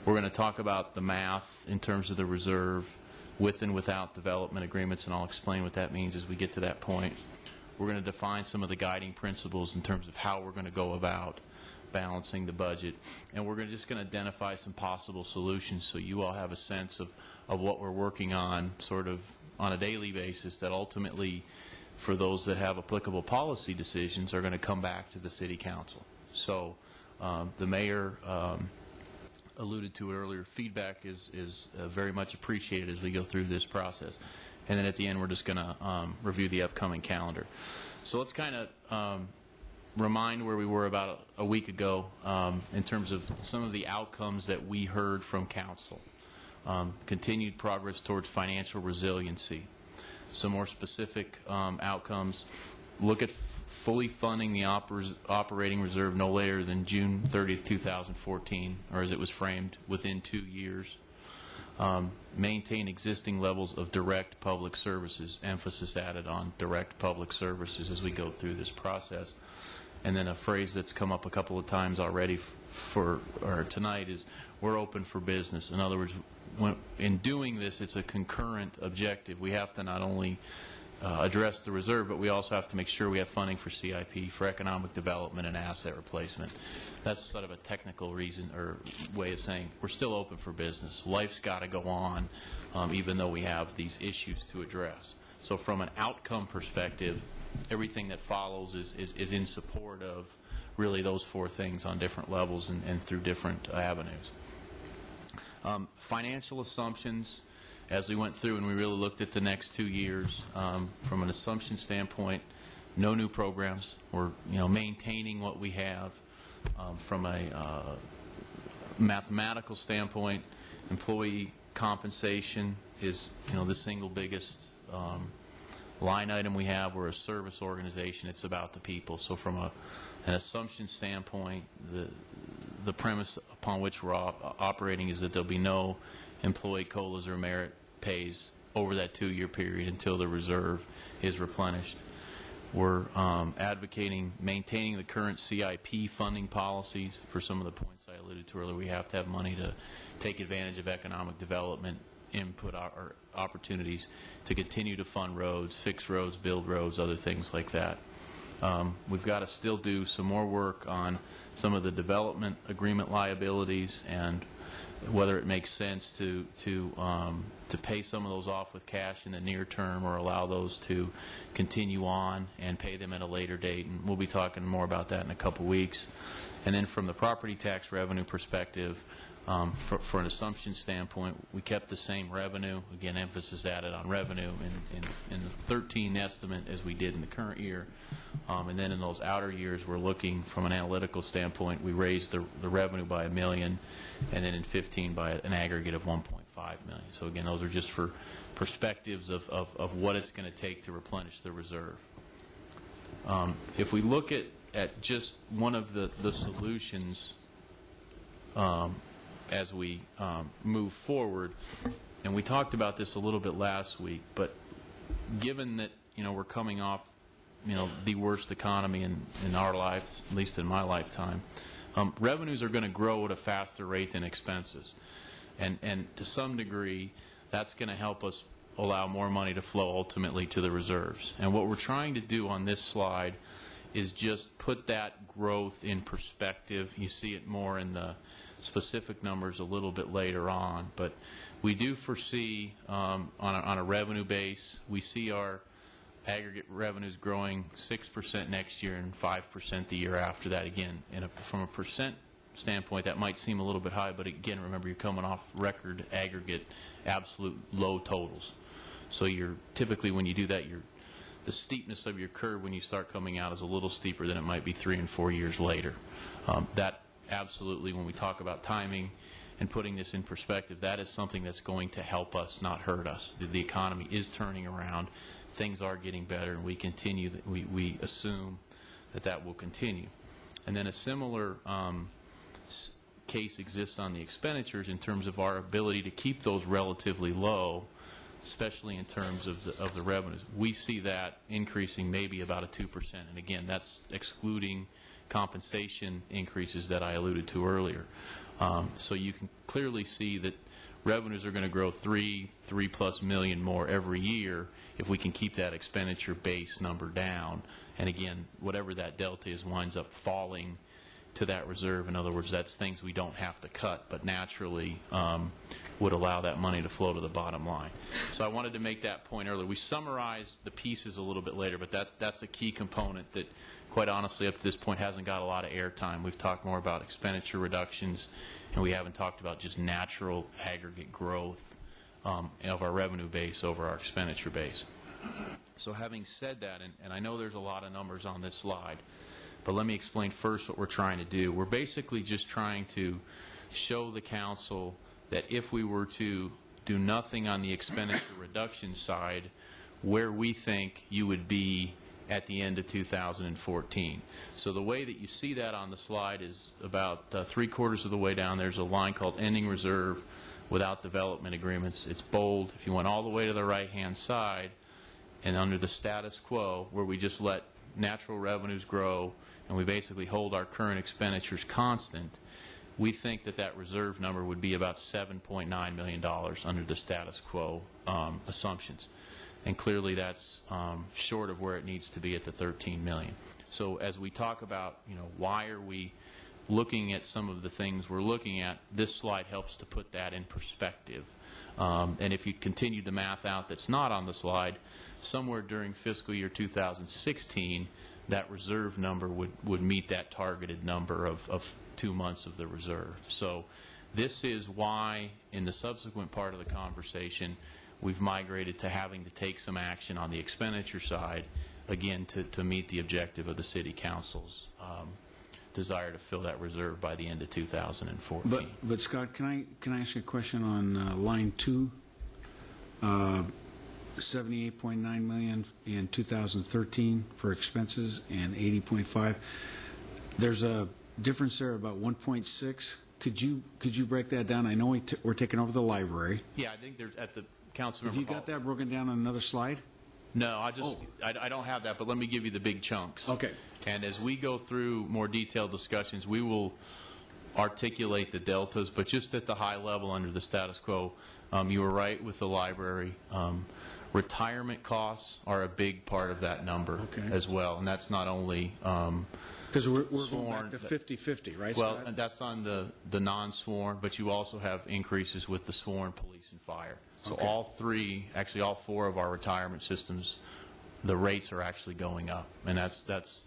We're going to talk about the math in terms of the reserve with and without development agreements, and I'll explain what that means as we get to that point. We're going to define some of the guiding principles in terms of how we're going to go about balancing the budget, and we're just going to identify some possible solutions so you all have a sense of what we're working on sort of on a daily basis that ultimately, for those that have applicable policy decisions, are going to come back to the City Council. So the Mayor alluded to it earlier. Feedback is very much appreciated as we go through this process. And then at the end, we're just going to review the upcoming calendar. So let's kind of remind where we were about a week ago in terms of some of the outcomes that we heard from Council. Continued progress towards financial resiliency. Some more specific outcomes. Look at fully funding the operating reserve no later than June 30th, 2014, or as it was framed, within 2 years. Maintain existing levels of direct public services, emphasis added on direct public services as we go through this process. And then a phrase that's come up a couple of times already tonight is, we're open for business. In other words, in doing this, it's a concurrent objective. We have to not only address the reserve, but we also have to make sure we have funding for CIP, for economic development and asset replacement. That's sort of a technical reason or way of saying we're still open for business. Life's got to go on, even though we have these issues to address. So from an outcome perspective, everything that follows is in support of really those four things on different levels and through different avenues. Financial assumptions, as we went through and we really looked at the next 2 years, from an assumption standpoint, no new programs. We're maintaining what we have. From a mathematical standpoint, employee compensation is the single biggest line item we have. We're a service organization. It's about the people. So from an assumption standpoint, the premise upon which we're operating is that there'll be no employee COLAs or merit pays over that 2-year period until the reserve is replenished. We're advocating maintaining the current CIP funding policies. For some of the points I alluded to earlier, we have to have money to take advantage of economic development input or opportunities to continue to fund roads, fix roads, build roads, other things like that. We've got to still do some more work on some of the development agreement liabilities and whether it makes sense to pay some of those off with cash in the near term or allow those to continue on and pay them at a later date. And we'll be talking more about that in a couple weeks. And then from the property tax revenue perspective, for an assumption standpoint, we kept the same revenue. Again, emphasis added on revenue in the 13 estimate as we did in the current year. And then in those outer years, we're looking from an analytical standpoint, we raised the revenue by $1 million, and then in 15 by an aggregate of $1.5 million. So again, those are just for perspectives of what it's going to take to replenish the reserve. If we look at just one of the solutions as we move forward, and we talked about this a little bit last week, but given that we're coming off the worst economy in our life, at least in my lifetime, revenues are going to grow at a faster rate than expenses, and to some degree that's going to help us allow more money to flow ultimately to the reserves. And what we're trying to do on this slide is just put that growth in perspective. You see it more in the specific numbers a little bit later on, but we do foresee on a revenue base, we see our aggregate revenues growing 6% next year and 5% the year after that. Again, from a percent standpoint, that might seem a little bit high, but again, remember, you're coming off record aggregate absolute low totals. So you're typically, when you do that, the steepness of your curve when you start coming out is a little steeper than it might be 3 and 4 years later. That absolutely, when we talk about timing and putting this in perspective, that is something that's going to help us, not hurt us. The economy is turning around. Things are getting better, and we assume that will continue. And then a similar case exists on the expenditures in terms of our ability to keep those relatively low, especially in terms of the revenues. We see that increasing maybe about a 2%. And again, that's excluding compensation increases that I alluded to earlier. So you can clearly see that revenues are going to grow $3+ million more every year if we can keep that expenditure base number down. And again, whatever that delta is winds up falling to that reserve. In other words, that's things we don't have to cut, but naturally would allow that money to flow to the bottom line. So I wanted to make that point earlier. We summarized the pieces a little bit later, but that's a key component that, quite honestly, up to this point hasn't got a lot of airtime. We've talked more about expenditure reductions, and we haven't talked about just natural aggregate growth of our revenue base over our expenditure base. So having said that, and I know there's a lot of numbers on this slide, but let me explain first what we're trying to do. We're basically just trying to show the council that if we were to do nothing on the expenditure reduction side, where we think you would be at the end of 2014. So the way that you see that on the slide is about 3/4 of the way down. There's a line called ending reserve without development agreements. It's bold. If you went all the way to the right-hand side and under the status quo, where we just let natural revenues grow and we basically hold our current expenditures constant, we think that that reserve number would be about $7.9 million under the status quo assumptions. And clearly that's short of where it needs to be at the $13 million. So as we talk about, why are we looking at some of the things we're looking at, this slide helps to put that in perspective. And if you continue the math out that's not on the slide, somewhere during fiscal year 2016, that reserve number would meet that targeted number of 2 months of the reserve. So this is why, in the subsequent part of the conversation, we've migrated to having to take some action on the expenditure side, again, to meet the objective of the City Council's desire to fill that reserve by the end of 2014. But Scott, can I ask you a question on line 2? 78.9 million in 2013 for expenses and 80.5. There's a difference there about 1.6. Could you break that down? I know we're taking over the library. Yeah, I think there's at the council. Have you got that broken down on another slide? No, I don't have that, but let me give you the big chunks. Okay. And as we go through more detailed discussions, we will articulate the deltas, but just at the high level under the status quo, you were right with the library. Retirement costs are a big part of that number as well, and that's not only because we're going back to 50-50, right? Well, and that's on the non-sworn, but you also have increases with the sworn police and fire. So all three, actually all four of our retirement systems, the rates are actually going up, and that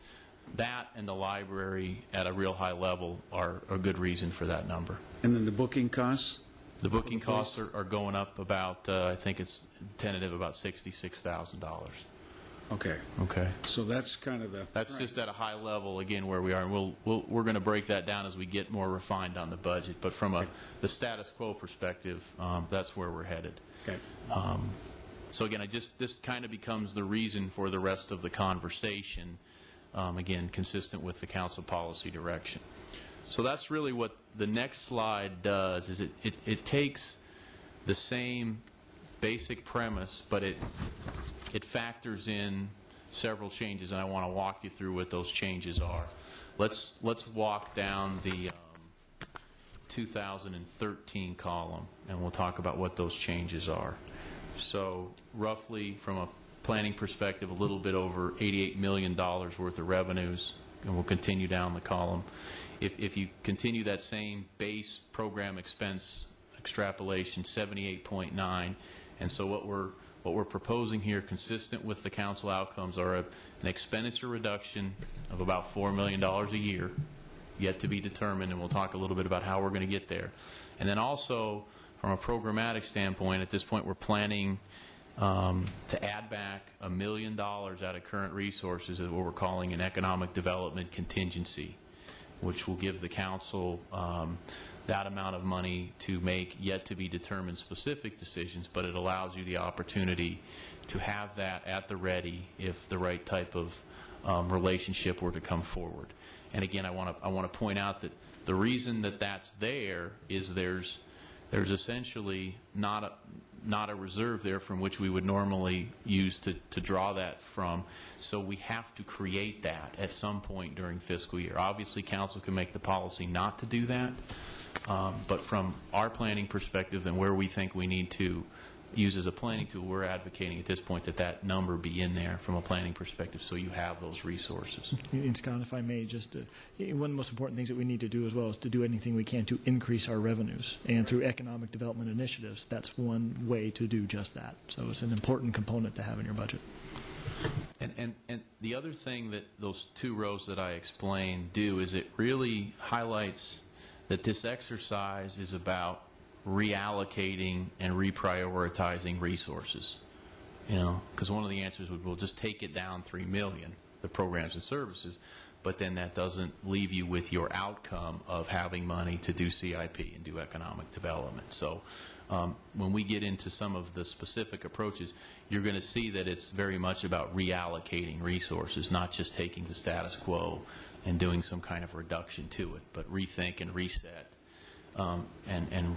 and the library at a real high level are a good reason for that number. And then the booking costs? The booking costs are going up about, I think it's tentative, about $66,000. Okay. Okay. So that's kind of the... That's just at a high level, again, where we are. And we're going to break that down as we get more refined on the budget. But from the status quo perspective, that's where we're headed. Okay. So again, this kind of becomes the reason for the rest of the conversation, again, consistent with the council policy direction. So that's really what the next slide does, is it takes the same basic premise, but it factors in several changes, and I want to walk you through what those changes are. Let's walk down the 2013 column, and we'll talk about what those changes are. So roughly, from a planning perspective, a little bit over $88 million worth of revenues, and we'll continue down the column. If you continue that same base program expense extrapolation, 78.9, and so what we're proposing here, consistent with the council outcomes, are an expenditure reduction of about $4 million a year, yet to be determined, and we'll talk a little bit about how we're going to get there. And then also, from a programmatic standpoint, at this point we're planning to add back $1 million out of current resources at what we're calling an economic development contingency, which will give the council that amount of money to make yet to be determined specific decisions, but it allows you the opportunity to have that at the ready if the right type of relationship were to come forward. And again, I want to point out that the reason that that's there is there's essentially not a reserve there from which we would normally use to draw that from. So we have to create that at some point during fiscal year. Obviously, council can make the policy not to do that, but from our planning perspective and where we think we need to use as a planning tool, we're advocating at this point that number be in there from a planning perspective so you have those resources. And Scott, if I may, just one of the most important things that we need to do as well is to do anything we can to increase our revenues. And through economic development initiatives, that's one way to do just that. So it's an important component to have in your budget. And the other thing that those two rows that I explained do is it really highlights that this exercise is about reallocating and reprioritizing resources. Because one of the answers would, we'll just take it down $3 million, the programs and services, but then that doesn't leave you with your outcome of having money to do CIP and do economic development. So when we get into some of the specific approaches, you're going to see that it's very much about reallocating resources, not just taking the status quo and doing some kind of reduction to it, but rethink and reset and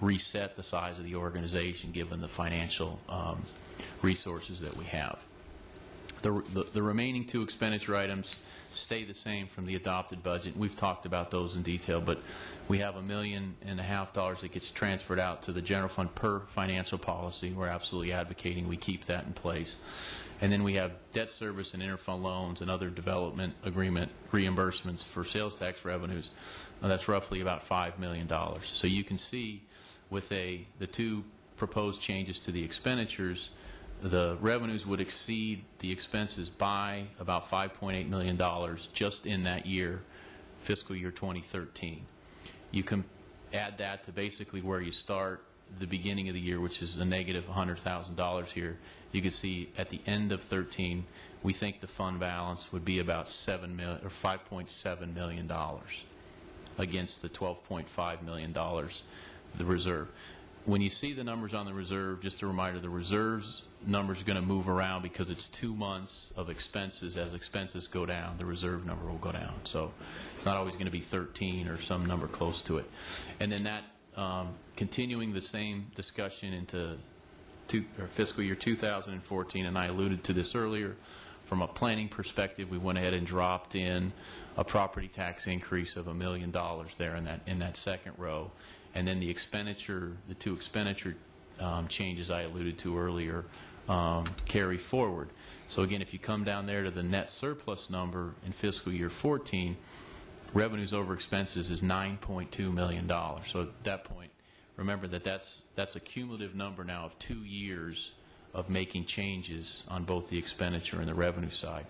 reset the size of the organization given the financial resources that we have. The remaining two expenditure items stay the same from the adopted budget. We've talked about those in detail, but we have $1.5 million that gets transferred out to the general fund per financial policy. We're absolutely advocating we keep that in place. And then we have debt service and interfund loans and other development agreement reimbursements for sales tax revenues. That's roughly about $5 million. So you can see with the two proposed changes to the expenditures, the revenues would exceed the expenses by about $5.8 million just in that year, fiscal year 2013. You can add that to basically where you start the beginning of the year, which is a negative $100,000 here. You can see at the end of 13, we think the fund balance would be about $5.7 million against the $12.5 million the reserve. When you see the numbers on the reserve, just a reminder, the reserves numbers are going to move around because it's 2 months of expenses. As expenses go down, the reserve number will go down. So it's not always going to be 13 or some number close to it. And then that continuing the same discussion into fiscal year 2014, and I alluded to this earlier, from a planning perspective, we went ahead and dropped in a property tax increase of $1 million there in that second row. And then the two expenditure changes I alluded to earlier carry forward. So again, if you come down there to the net surplus number in fiscal year 14, revenues over expenses is $9.2 million. So at that point, remember that's a cumulative number now of 2 years of making changes on both the expenditure and the revenue side.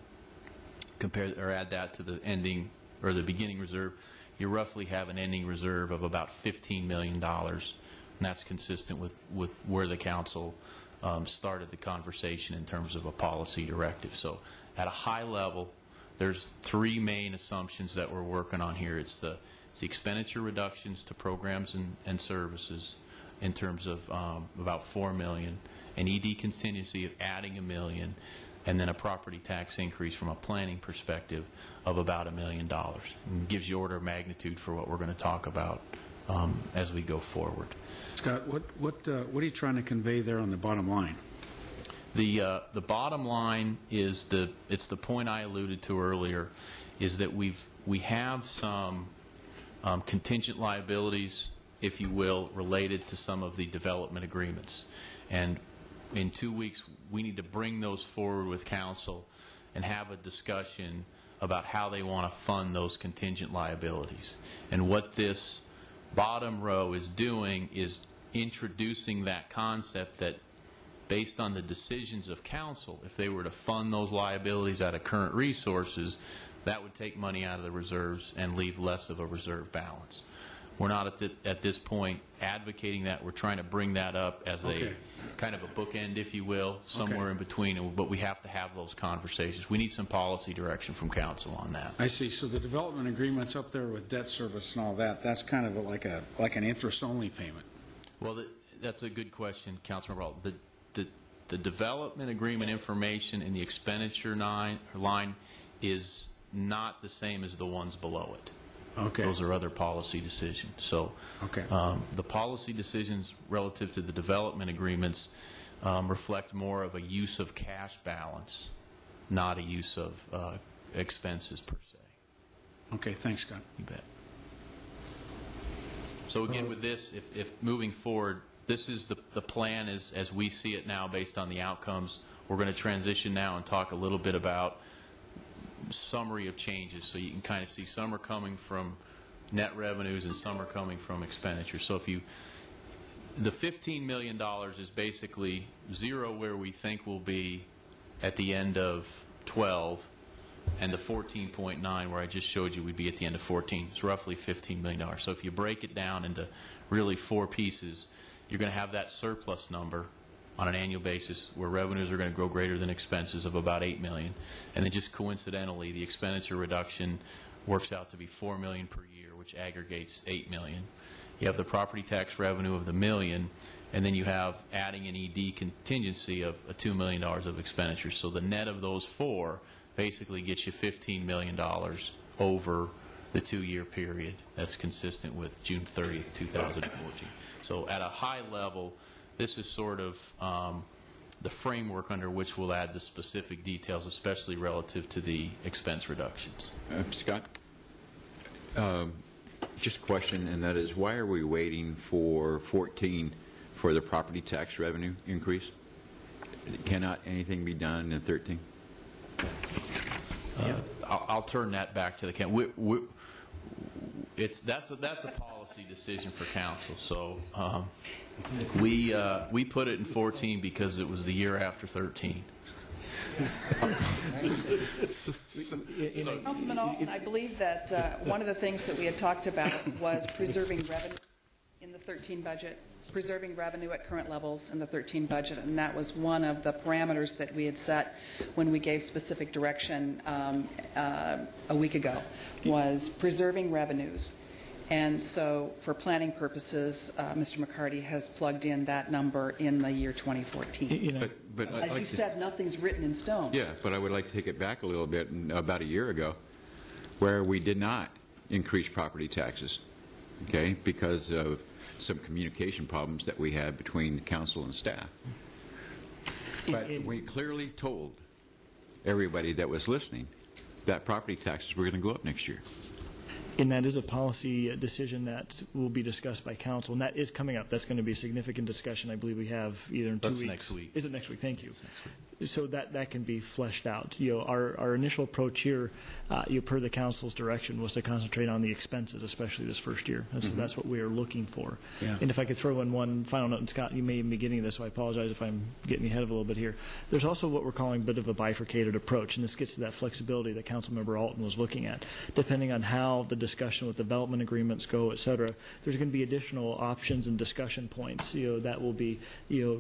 Compare or add that to the ending or the beginning reserve, you roughly have an ending reserve of about $15 million, and that's consistent with where the council started the conversation in terms of a policy directive. So at a high level, there's 3 main assumptions that we're working on here. It's the expenditure reductions to programs and services in terms of about $4 million, an ED contingency of adding $1 million, and then a property tax increase from a planning perspective of about $1 million. And gives you order of magnitude for what we're going to talk about as we go forward. Scott, what are you trying to convey there on the bottom line? The bottom line is it's the point I alluded to earlier, is that we have some contingent liabilities, if you will, related to some of the development agreements. And in 2 weeks, we need to bring those forward with council and have a discussion about how they want to fund those contingent liabilities. And what this bottom row is doing is introducing that concept that based on the decisions of council, if they were to fund those liabilities out of current resources, that would take money out of the reserves and leave less of a reserve balance. We're not at this point advocating that. We're trying to bring that up as a kind of a bookend, if you will, somewhere in between, but we have to have those conversations. We need some policy direction from council on that. I see. So the development agreements up there with debt service and all that, that's kind of like an interest-only payment. Well, that's a good question, Councilman Rawl. The development agreement information in the expenditure line is not the same as the ones below it. Okay. Those are other policy decisions. So the policy decisions relative to the development agreements reflect more of a use of cash balance, not a use of expenses per se. Okay, thanks, Scott. You bet. So again, with this, if moving forward, this is the plan as we see it now based on the outcomes. We're going to transition now and talk a little bit about summary of changes, so you can kind of see some are coming from net revenues and some are coming from expenditures. So the $15 million is basically zero where we think we'll be at the end of 12, and the 14.9 where I just showed you we'd be at the end of 14 is roughly $15 million. So if you break it down into really 4 pieces, you're going to have that surplus number on an annual basis where revenues are going to grow greater than expenses of about $8 million. And then just coincidentally, the expenditure reduction works out to be $4 million per year, which aggregates $8 million. You have the property tax revenue of the $1 million, and then you have adding an ED contingency of $2 million of expenditures. So the net of those 4 basically gets you $15 million over the 2-year period. That's consistent with June 30th, 2014. So at a high level, this is sort of the framework under which we'll add the specific details, especially relative to the expense reductions. Scott, just a question, and that is, why are we waiting for 14 for the property tax revenue increase? Cannot anything be done in 13? I'll turn that back to the council. That's a policy decision for council. So we put it in 14 because it was the year after 13. Councilman Alton, I believe that one of the things that we had talked about was preserving revenue in the 13 budget, preserving revenue at current levels in the 13 budget, and that was one of the parameters that we had set when we gave specific direction a week ago, was preserving revenues. And so for planning purposes, Mr. McCarty has plugged in that number in the year 2014. But As you said, nothing's written in stone. Yeah, but I would like to take it back a little bit. About a year ago, where we did not increase property taxes, okay, because of some communication problems that we had between the council and staff. But we clearly told everybody that was listening that property taxes were going to go up next year. And that is a policy decision that will be discussed by council, and that is coming up. That's going to be a significant discussion. I believe we have either in 2 weeks. That's next week. Is it next week? Thank you. So that can be fleshed out. Our initial approach here, per the council's direction, was to concentrate on the expenses, especially this first year. And so that's what we are looking for. Yeah. And if I could throw in one final note, and Scott, you may even be getting this, so I apologize if I'm getting ahead of a little bit here. There's also what we're calling a bit of a bifurcated approach, and this gets to that flexibility that Councilmember Alton was looking at. Depending on how the discussion with development agreements go, et cetera, there's going to be additional options and discussion points, that will be,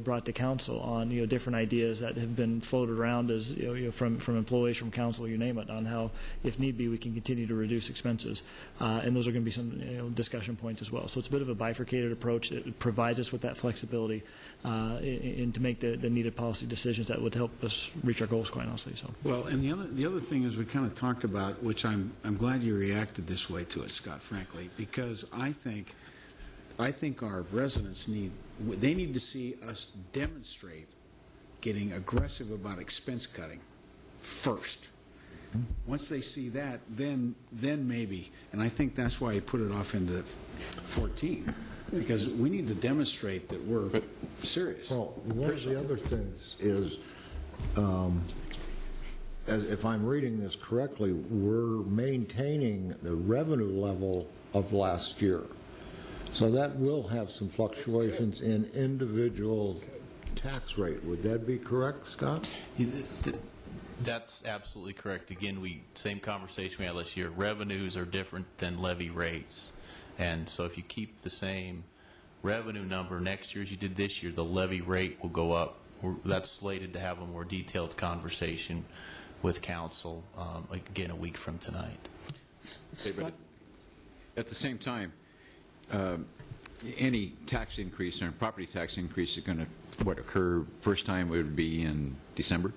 brought to council on, different ideas that have been floated around as, from employees, from council, you name it, on how, if need be, we can continue to reduce expenses. And those are going to be some, discussion points as well. So it's a bit of a bifurcated approach. It provides us with that flexibility and to make the needed policy decisions that would help us reach our goals, quite honestly. So. Well, and the other thing is we kind of talked about, which I'm glad you reacted this way to it, Scott, frankly, because I think our residents need to see us demonstrate getting aggressive about expense cutting first. Once they see that, then maybe, and I think that's why he put it off into 14, because we need to demonstrate that we're serious. Well, one of the other things is, as if I'm reading this correctly, we're maintaining the revenue level of last year. So that will have some fluctuations in individual tax rate. Would that be correct, Scott? That's absolutely correct. Again, same conversation we had last year. Revenues are different than levy rates. And so if you keep the same revenue number next year as you did this year, the levy rate will go up. That's slated to have a more detailed conversation with council, again, a week from tonight. Okay, but at the same time, any tax increase or property tax increase is going to occur first time would be in December,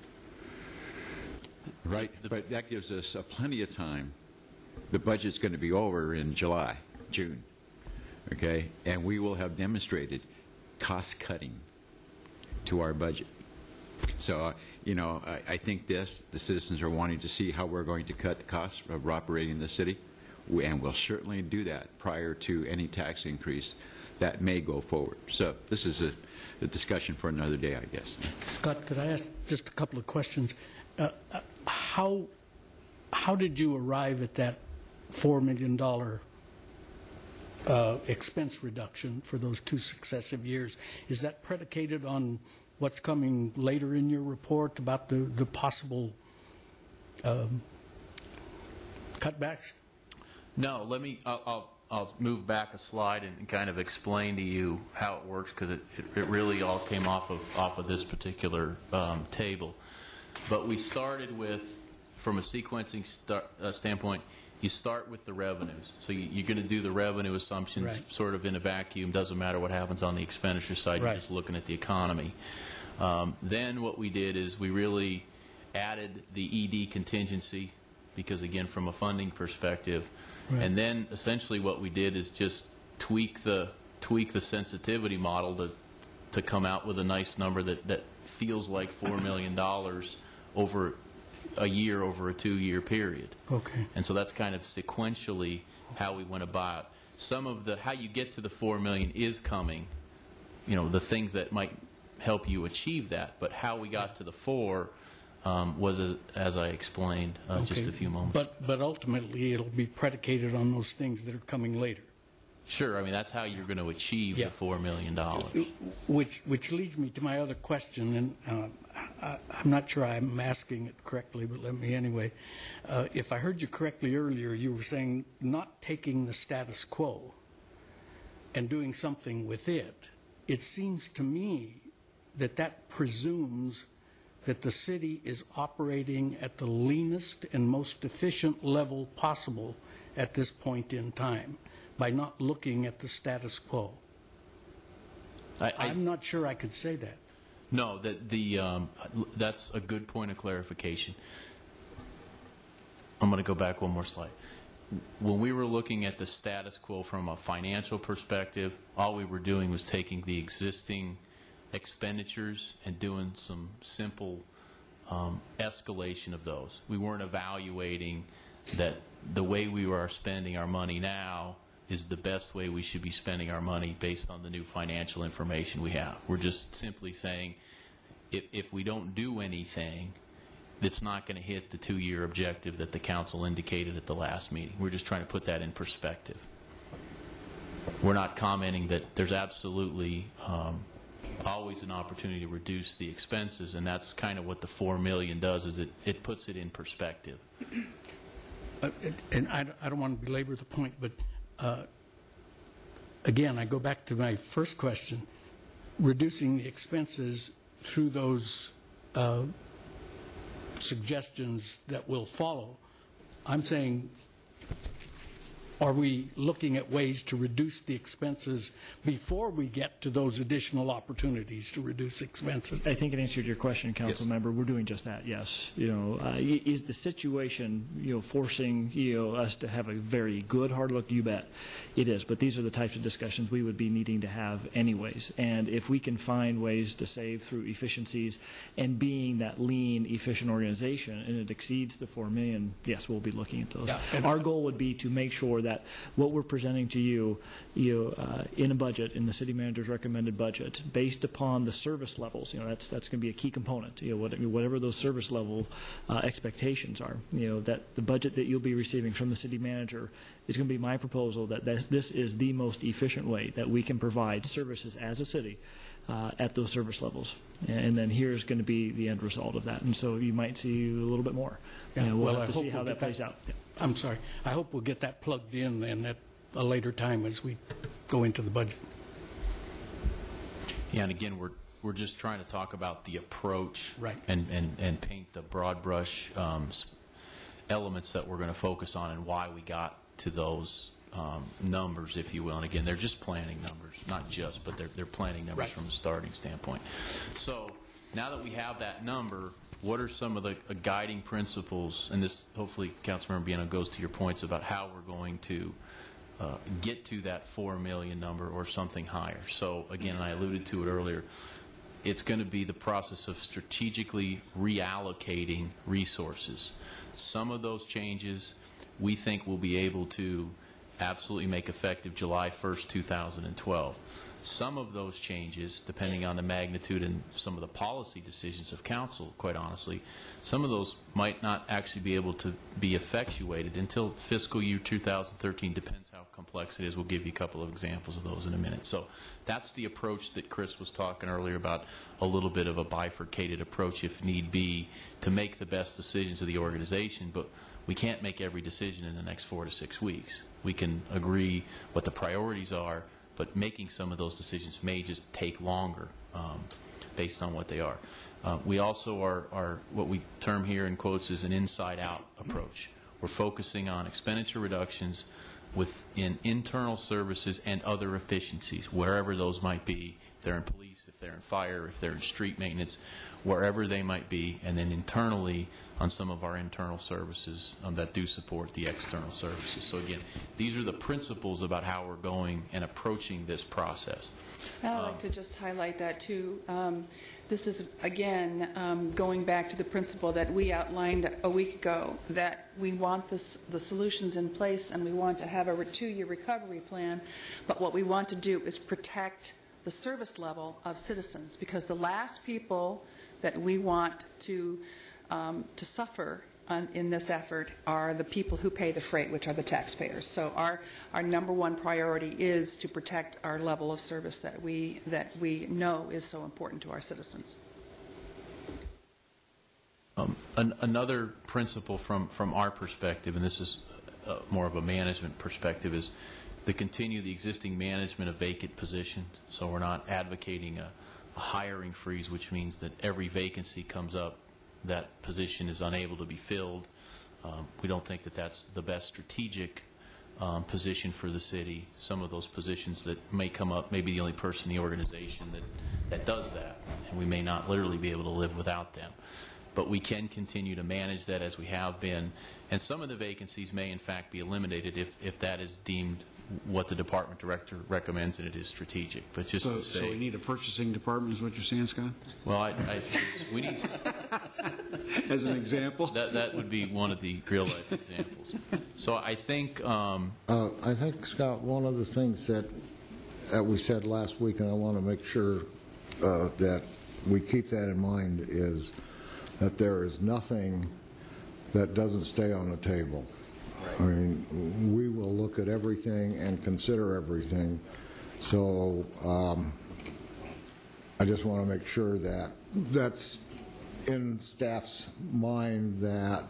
right? But that gives us plenty of time. The budget's going to be over in July, June, okay? And we will have demonstrated cost cutting to our budget. So, I think the citizens are wanting to see how we're going to cut the costs of operating the city, and we'll certainly do that prior to any tax increase that may go forward. So this is a discussion for another day, I guess. Scott, could I ask just a couple of questions? How did you arrive at that $4 million expense reduction for those 2 successive years? Is that predicated on what's coming later in your report about the possible cutbacks? No, I'll move back a slide and kind of explain to you how it works, because it really all came off of this particular table. But we started with, from a sequencing standpoint, you start with the revenues. So you're going to do the revenue assumptions sort of in a vacuum. Doesn't matter what happens on the expenditure side. You're just looking at the economy. Then what we did is we really added the ED contingency, because, again, from a funding perspective. And then essentially what we did is just tweak the sensitivity model to come out with a nice number that feels like $4 million over a year, over a 2-year period. Okay. And so that's kind of sequentially how we went about. Some of the, how you get to the $4 million is coming, the things that might help you achieve that, but how we got to the 4 was, as I explained just a few moments. But ultimately, it'll be predicated on those things that are coming later. Sure. I mean, that's how you're going to achieve the $4 million. Which leads me to my other question, and I'm not sure I'm asking it correctly, but let me anyway. If I heard you correctly earlier, you were saying not taking the status quo and doing something with it. It seems to me that that presumes that the city is operating at the leanest and most efficient level possible at this point in time by not looking at the status quo. I'm not sure I could say that. No, that's a good point of clarification. I'm going to go back one more slide. When we were looking at the status quo from a financial perspective, all we were doing was taking the existing expenditures and doing some simple escalation of those. We weren't evaluating that the way we are spending our money now is the best way we should be spending our money based on the new financial information we have. We're just simply saying if we don't do anything, it's not going to hit the 2-year objective that the council indicated at the last meeting. We're just trying to put that in perspective. We're not commenting that there's absolutely always an opportunity to reduce the expenses, and that's kind of what the $4 million does, is it puts it in perspective. And I don't want to belabor the point, but again, I go back to my first question. Reducing the expenses through those suggestions that will follow, I'm saying, are we looking at ways to reduce the expenses before we get to those additional opportunities to reduce expenses? I think it answered your question, Council Member. We're doing just that. Yes. Is the situation forcing us to have a very good hard look? You bet, it is. But these are the types of discussions we would be needing to have anyways. And if we can find ways to save through efficiencies and being that lean, efficient organization, and it exceeds the $4 million, yes, we'll be looking at those. Yeah. Our goal would be to make sure that what we're presenting to you, in a budget, in the city manager's recommended budget, based upon the service levels, that's going to be a key component. Whatever those service level expectations are, that the budget that you'll be receiving from the city manager is going to be my proposal that this is the most efficient way that we can provide services as a city at those service levels. And then here's going to be the end result of that. And so you might see a little bit more. Yeah, we'll have to see how that plays out. Yeah. I'm sorry. I hope we'll get that plugged in and at a later time as we go into the budget. Yeah, and again, we're just trying to talk about the approach, right, and paint the broad brush elements that we're going to focus on and why we got to those numbers, if you will. And again, they're just planning numbers, not just, but they're planning numbers, right, from a starting standpoint. So now that we have that number, what are some of the guiding principles? And this, hopefully, Councilmember Bieno, goes to your points about how we're going to get to that $4 million number or something higher. So again, I alluded to it earlier, it's going to be the process of strategically reallocating resources. Some of those changes we think we'll be able to absolutely make effective July 1st, 2012. Some of those changes, depending on the magnitude and some of the policy decisions of council, quite honestly, some of those might not actually be able to be effectuated until fiscal year 2013. Depends how complex it is. We'll give you a couple of examples of those in a minute. So that's the approach that Chris was talking earlier about, a little bit of a bifurcated approach if need be to make the best decisions of the organization. But we can't make every decision in the next 4 to 6 weeks. We can agree what the priorities are, but making some of those decisions may just take longer based on what they are. We also are what we term here in quotes as an inside-out approach. We're focusing on expenditure reductions within internal services and other efficiencies, wherever those might be, they're in police, if they're in fire, if they're in street maintenance, wherever they might be, and then internally on some of our internal services that do support the external services. So again, these are the principles about how we're going and approaching this process. I'd like to just highlight that, too. This is, again, going back to the principle that we outlined a week ago, that we want the solutions in place and we want to have a 2-year recovery plan, but what we want to do is protect the service level of citizens, because the last people that we want to suffer in this effort are the people who pay the freight, which are the taxpayers. So our number one priority is to protect our level of service that we know is so important to our citizens. Another principle from our perspective, and this is more of a management perspective, is to continue the existing management of vacant positions. So we're not advocating a hiring freeze, which means that every vacancy comes up, that position is unable to be filled. We don't think that that's the best strategic position for the city. Some of those positions that may come up may be the only person in the organization that does that, and we may not literally be able to live without them. But we can continue to manage that as we have been, and some of the vacancies may in fact be eliminated if that is deemed what the department director recommends and it is strategic. But just to say, so we need a purchasing department, is what you're saying, Scott? Well, we need as an example. That would be one of the real life examples. So I think Scott, one of the things that we said last week, and I want to make sure that we keep that in mind, is that there is nothing that doesn't stay on the table. Right. I mean, we will look at everything and consider everything. So I just want to make sure that that's in staff's mind, that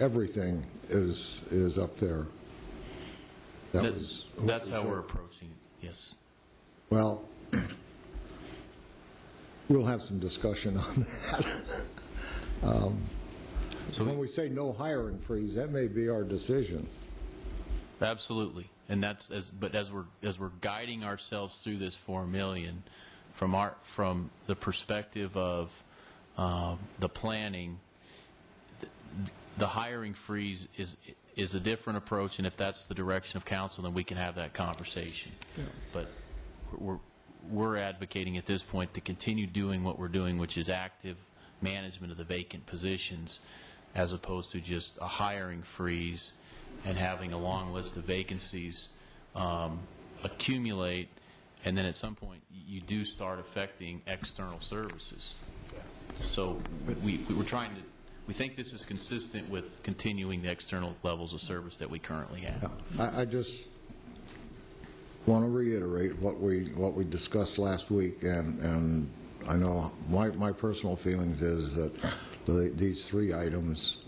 everything is up there. That's how we're approaching it, yes. Well, we'll have some discussion on that. So when we say no hiring freeze, that may be our decision. Absolutely, and that's as we're guiding ourselves through this $4 million, from the perspective of the planning, the hiring freeze is a different approach, and if that's the direction of council, then we can have that conversation. Yeah. But we're advocating at this point to continue doing what we're doing, which is active management of the vacant positions, as opposed to just a hiring freeze and having a long list of vacancies accumulate, and then at some point you do start affecting external services. So we think this is consistent with continuing the external levels of service that we currently have. I just want to reiterate what we discussed last week, and I know my personal feelings is that these 3 items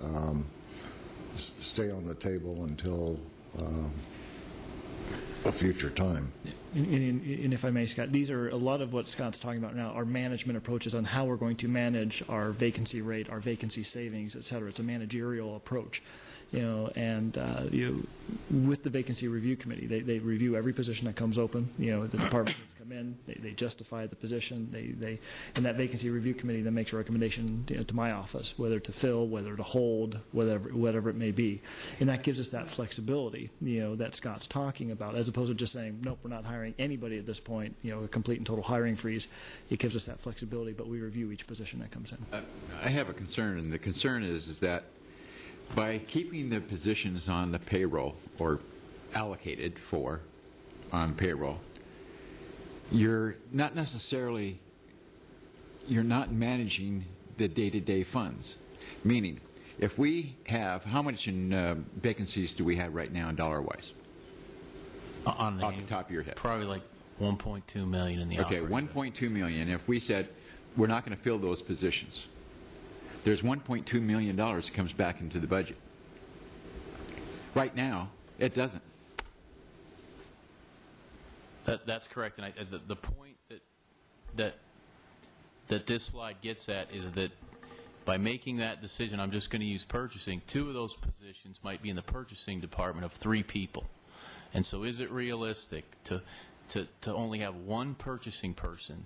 stay on the table until a future time. And if I may, Scott, these are a lot of what Scott's talking about now are management approaches on how we're going to manage our vacancy rate, our vacancy savings, et cetera. It's a managerial approach. And with the vacancy review committee, they review every position that comes open. The department heads come in, they justify the position. And that vacancy review committee then makes a recommendation to my office, whether to fill, whether to hold, whatever it may be. And that gives us that flexibility, that Scott's talking about, as opposed to just saying, nope, we're not hiring anybody at this point. A complete and total hiring freeze. It gives us that flexibility, but we review each position that comes in. I have a concern, and the concern is that by keeping the positions on the payroll or allocated for on payroll, you're not managing the day-to-day funds. Meaning, if we have, how much in vacancies do we have right now in dollar-wise? Off the top of your head. Probably like $1.2 million in the operating. Okay, $1.2 million. If we said we're not going to fill those positions, there's $1.2 million that comes back into the budget. Right now, it doesn't. That's correct. And the point that this slide gets at is that by making that decision, I'm just going to use purchasing, 2 of those positions might be in the purchasing department of 3 people. And so is it realistic to only have one purchasing person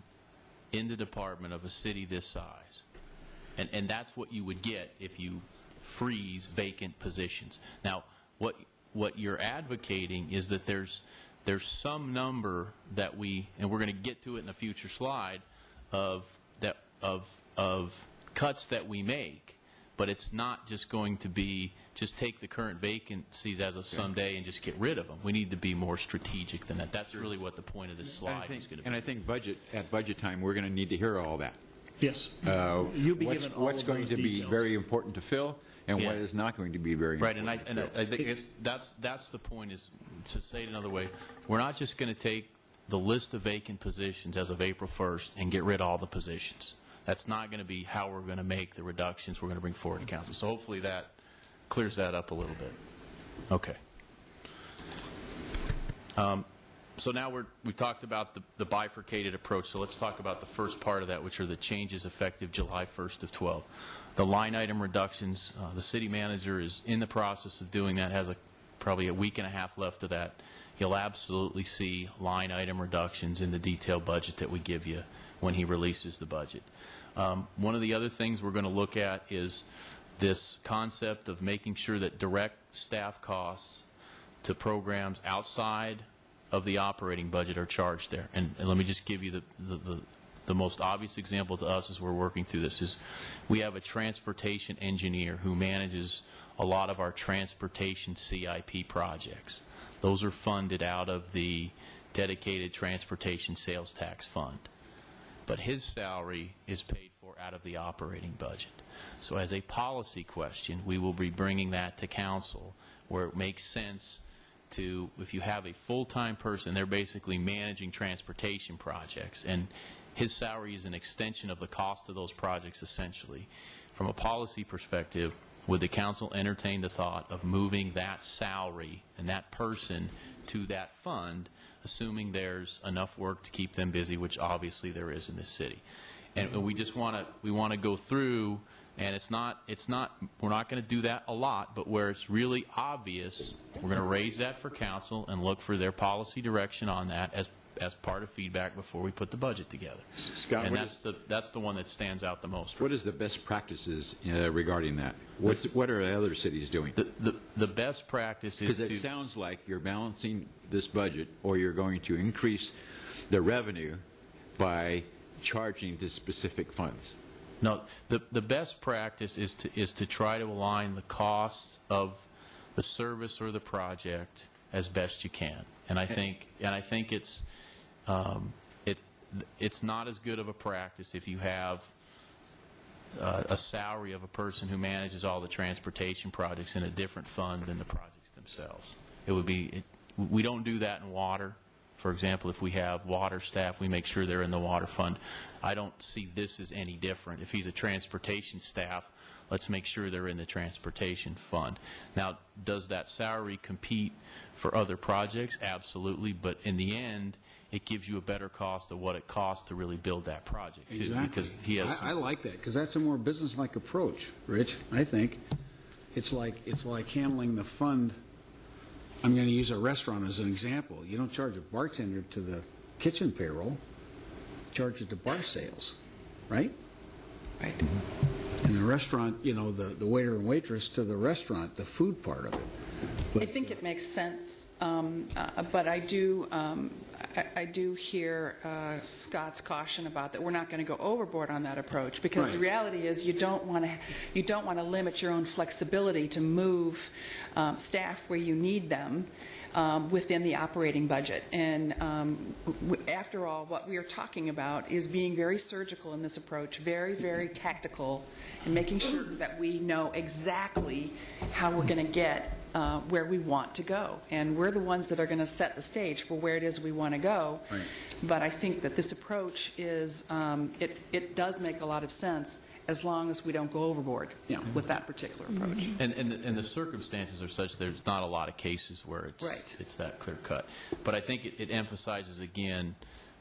in the department of a city this size. And that's what you would get if you freeze vacant positions. Now, what you're advocating is that there's some number that and we're going to get to it in a future slide, of cuts that we make, but it's not just going to be just take the current vacancies as of someday and just get rid of them. We need to be more strategic than that. That's really what the point of this slide is going to be. And I think at budget time, we're going to need to hear all that. Yes. You'll be given all what's of going those to be details. very important to fill, and what Yeah. is not going to be very Right, important. and I think that's the point, is to say it another way, we're not just going to take the list of vacant positions as of April 1st and get rid of all the positions. That's not going to be how we're going to make the reductions we're going to bring forward to council. So hopefully that clears that up a little bit. Okay. So now we've talked about the bifurcated approach, so let's talk about the first part of that, which are the changes effective July 1st of 12. The line item reductions, the city manager is in the process of doing that, has probably a week and a half left of that. You'll absolutely see line item reductions in the detailed budget that we give you when he releases the budget. One of the other things we're going to look at is this concept of making sure that direct staff costs to programs outside of the operating budget are charged there. And let me just give you the most obvious example to us as we're working through this is we have a transportation engineer who manages a lot of our transportation CIP projects. Those are funded out of the dedicated transportation sales tax fund. But his salary is paid for out of the operating budget. So as a policy question, we will be bringing that to council where it makes sense to, if you have a full-time person, they're basically managing transportation projects, and his salary is an extension of the cost of those projects essentially. From a policy perspective, would the council entertain the thought of moving that salary and that person to that fund, assuming there's enough work to keep them busy, which obviously there is in this city? And we just want to go through, and we're not going to do that a lot, but where it's really obvious, we're going to raise that for council and look for their policy direction on that as part of feedback before we put the budget together. Scott, and that's the one that stands out the most. What is the best practices regarding that? What are the other cities doing? The best practice is because it sounds like you're balancing this budget, or you're going to increase the revenue by charging to specific funds. No, the best practice is to try to align the cost of the service or the project as best you can. And I think it's not as good of a practice if you have a salary of a person who manages all the transportation projects in a different fund than the projects themselves. We don't do that in water. For example, if we have water staff, we make sure they're in the water fund. I don't see this as any different. If he's a transportation staff, let's make sure they're in the transportation fund. Now, does that salary compete for other projects? Absolutely. But in the end, it gives you a better cost of what it costs to really build that project, too. Exactly. Because he has I like that, because that's a more business-like approach, Rich, I think. It's like handling the fund. I'm going to use a restaurant as an example. You don't charge a bartender to the kitchen payroll. You charge it to bar sales, right? Right. And the restaurant, the waiter and waitress to the restaurant, the food part of it. I think it makes sense, but I do hear Scott's caution about that. We're not going to go overboard on that approach, because the reality is you don't want to limit your own flexibility to move staff where you need them within the operating budget. And after all, what we are talking about is being very surgical in this approach, very, very tactical, and making sure that we know exactly how we're going to get where we want to go. And we're the ones that are going to set the stage for where it is we want to go. Right. But I think that this approach is, it does make a lot of sense as long as we don't go overboard with that particular approach. And the circumstances are such there's not a lot of cases where it's that clear cut. But I think it emphasizes again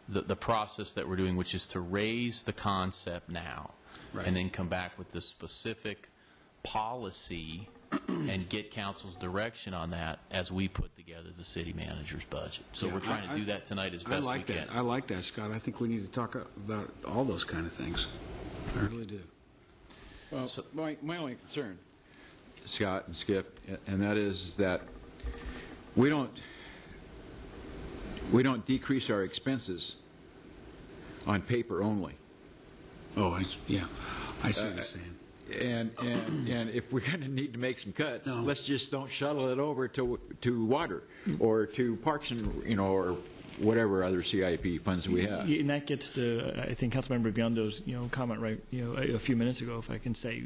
the process that we're doing, which is to raise the concept now, and then come back with the specific policy and get council's direction on that as we put together the city manager's budget. So we're trying to do that tonight as best we can. I like that, Scott. I think we need to talk about all those kind of things. I really do. Well, my only concern, Scott and Skip, and that is that we don't decrease our expenses on paper only. Oh, yeah. I see what you're saying. And if we're going to need to make some cuts, let's just don't shuttle it over to water or to parks and or whatever other CIP funds we have. And that gets to, I think, Councilmember Biondo's comment a few minutes ago, if I can say,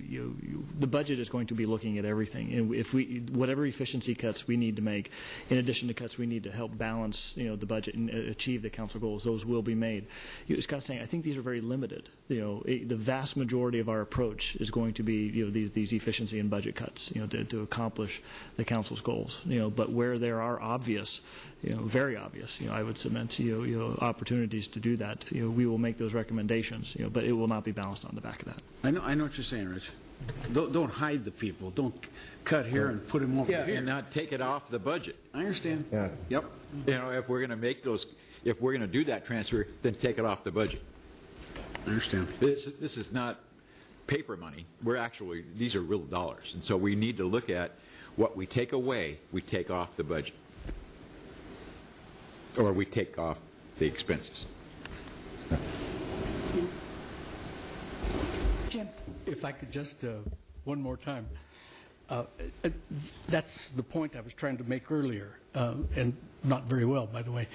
the budget is going to be looking at everything, and if whatever efficiency cuts we need to make, in addition to cuts we need to help balance the budget and achieve the council goals, those will be made. Scott's saying, I think these are very limited. The vast majority of our approach is going to be these efficiency and budget cuts to accomplish the council's goals. But where there are obvious, very obvious, I would submit opportunities to do that. We will make those recommendations, but it will not be balanced on the back of that. I know what you're saying, Rich. Don't hide the people. Don't cut here and put them over here. And not take it off the budget. I understand. Yeah. Yep. If we're going to make those, if we're going to do that transfer, then take it off the budget. I understand. This is not paper money. These are real dollars, and so we need to look at what we take away. We take off the budget, or we take off the expenses. Jim. If I could just, one more time. That's the point I was trying to make earlier, and not very well, by the way.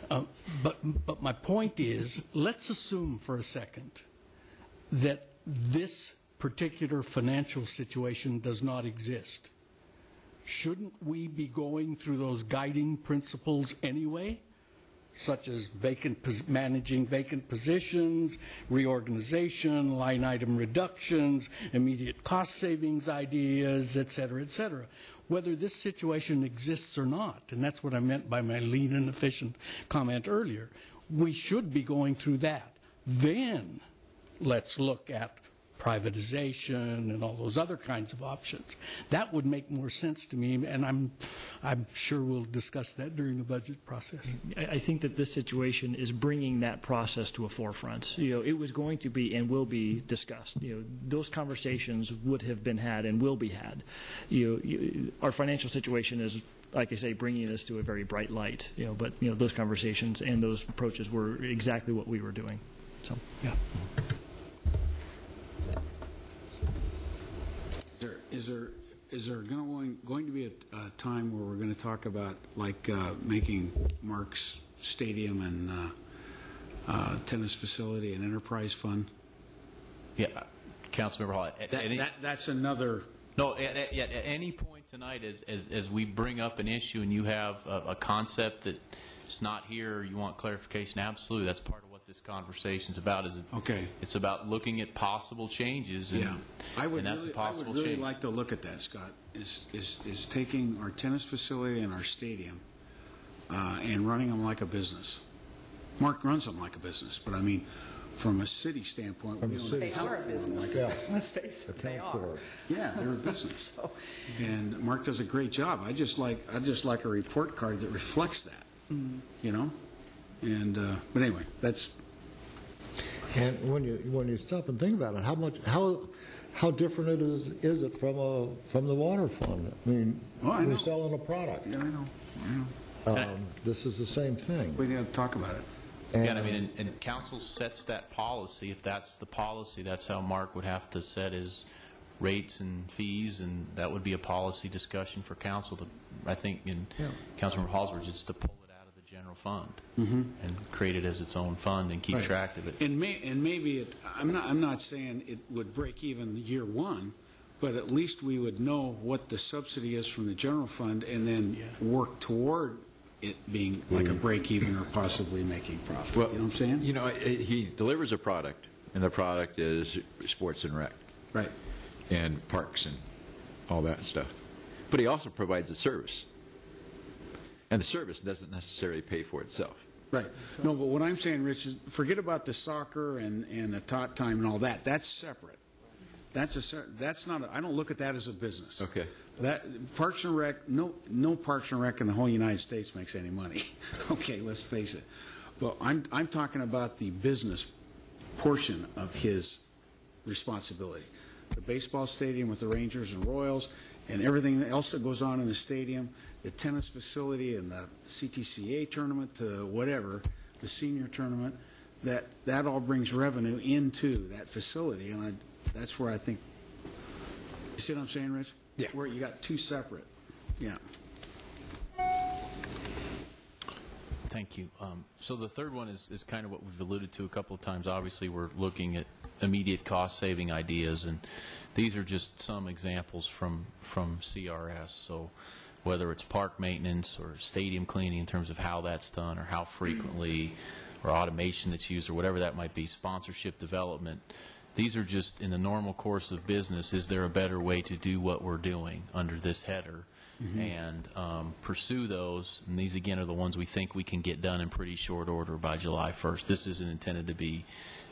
But my point is, let's assume for a second that this particular financial situation does not exist. Shouldn't we be going through those guiding principles anyway? Such as managing vacant positions, reorganization, line item reductions, immediate cost savings ideas, et cetera, whether this situation exists or not. And that's what I meant by my lean and efficient comment earlier. We should be going through that. Then let's look at privatization and all those other kinds of options. That would make more sense to me, and I'm sure we'll discuss that during the budget process. I think that this situation is bringing that process to a forefront. It was going to be and will be discussed. Those conversations would have been had and will be had. Our financial situation is, like I say, bringing this to a very bright light. But those conversations and those approaches were exactly what we were doing. So, yeah. Is there going to be a time where we're going to talk about making Mark's stadium and tennis facility an enterprise fund? Yeah, Councilmember Hall. That's another. No, at any point tonight, as we bring up an issue and you have a concept that's not here, or you want clarification, absolutely, that's part of what this conversation is about. Okay. It's about looking at possible changes, and, and that's a possible I would really change. like to look at that, Scott. Is taking our tennis facility and our stadium and running them like a business. Mark runs them like a business, but I mean, from a city standpoint, They are a business. Let's face it, they are. Yeah, they're a business. So, And Mark does a great job. I just like a report card that reflects that. And but anyway, that's. And when you stop and think about it, how different is it from the water fund? I mean, we're selling a product. Yeah, I know. This is the same thing. We need to talk about it. And I mean, and council sets that policy. If that's the policy, that's how Mark would have to set his rates and fees, and that would be a policy discussion for council to, I think, in Councilmember Hall's words, it's to pull it out of the general fund and create it as its own fund and keep track of it. And maybe I'm not saying it would break even year one, but at least we would know what the subsidy is from the general fund, and then work toward it being like a break even or possibly making profit. Well, you know what I'm saying? He delivers a product, and the product is sports and rec. Right. And parks and all that stuff. But he also provides a service. And the service doesn't necessarily pay for itself. Right. No, but what I'm saying, Rich, is forget about the soccer and the tot time and all that. That's separate. That's not, I don't look at that as a business. Okay. That, Parks and Rec, no Parks and Rec in the whole United States makes any money. Okay, let's face it. But I'm talking about the business portion of his responsibility. The baseball stadium with the Rangers and Royals and everything else that goes on in the stadium, the tennis facility and the CTCA tournament to whatever, the senior tournament, that all brings revenue into that facility. And that's where I think, you see what I'm saying, Rich? Yeah. Where you got two separate. Yeah. Thank you. So the third one is kind of what we've alluded to a couple of times. Obviously, we're looking at immediate cost-saving ideas, and these are just some examples from CRS. So whether it's park maintenance or stadium cleaning in terms of how that's done or how frequently, or automation that's used or whatever that might be, sponsorship development, these are just in the normal course of business. Is there a better way to do what we're doing under this header? And pursue those. And these, again, are the ones we think we can get done in pretty short order by July 1st. This isn't intended to be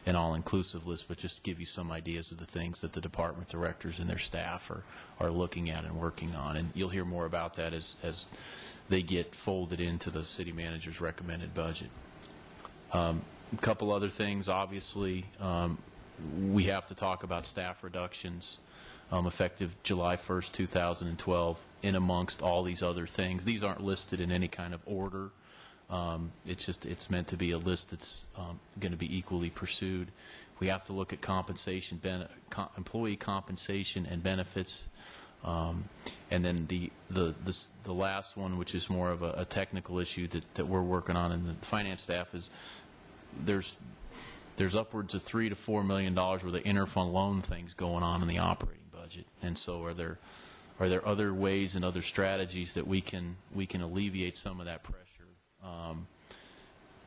an all-inclusive list, but just to give you some ideas of the things that the department directors and their staff are looking at and working on. And you'll hear more about that as they get folded into the city manager's recommended budget. A couple other things, obviously, we have to talk about staff reductions effective July 1st, 2012, in amongst all these other things. These aren't listed in any kind of order. It's meant to be a list that's going to be equally pursued. We have to look at compensation, employee compensation and benefits. And then the last one, which is more of a technical issue that we're working on in the finance staff, is there's upwards of $3 to $4 million worth of interfund loan things going on in the operating budget. And so are there other ways and other strategies that we can alleviate some of that pressure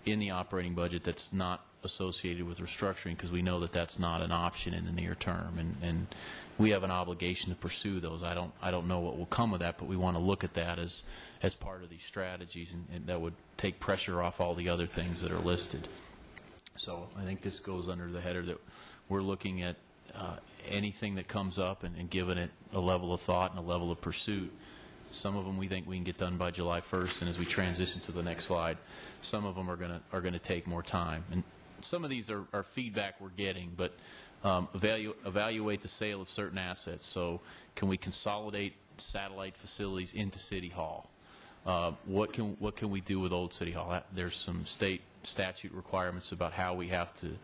in the operating budget that's not associated with restructuring, because we know that that's not an option in the near term, and we have an obligation to pursue those. I don't know what will come of that, but we want to look at that as part of these strategies, and that would take pressure off all the other things that are listed. So I think this goes under the header that we're looking at anything that comes up and giving it a level of thought and a level of pursuit. Some of them we think we can get done by July 1st, and as we transition to the next slide, some of them are going to take more time. And some of these are feedback we're getting, but evaluate the sale of certain assets. So can we consolidate satellite facilities into City Hall? What can we do with old City Hall? There's some state statute requirements about how we have to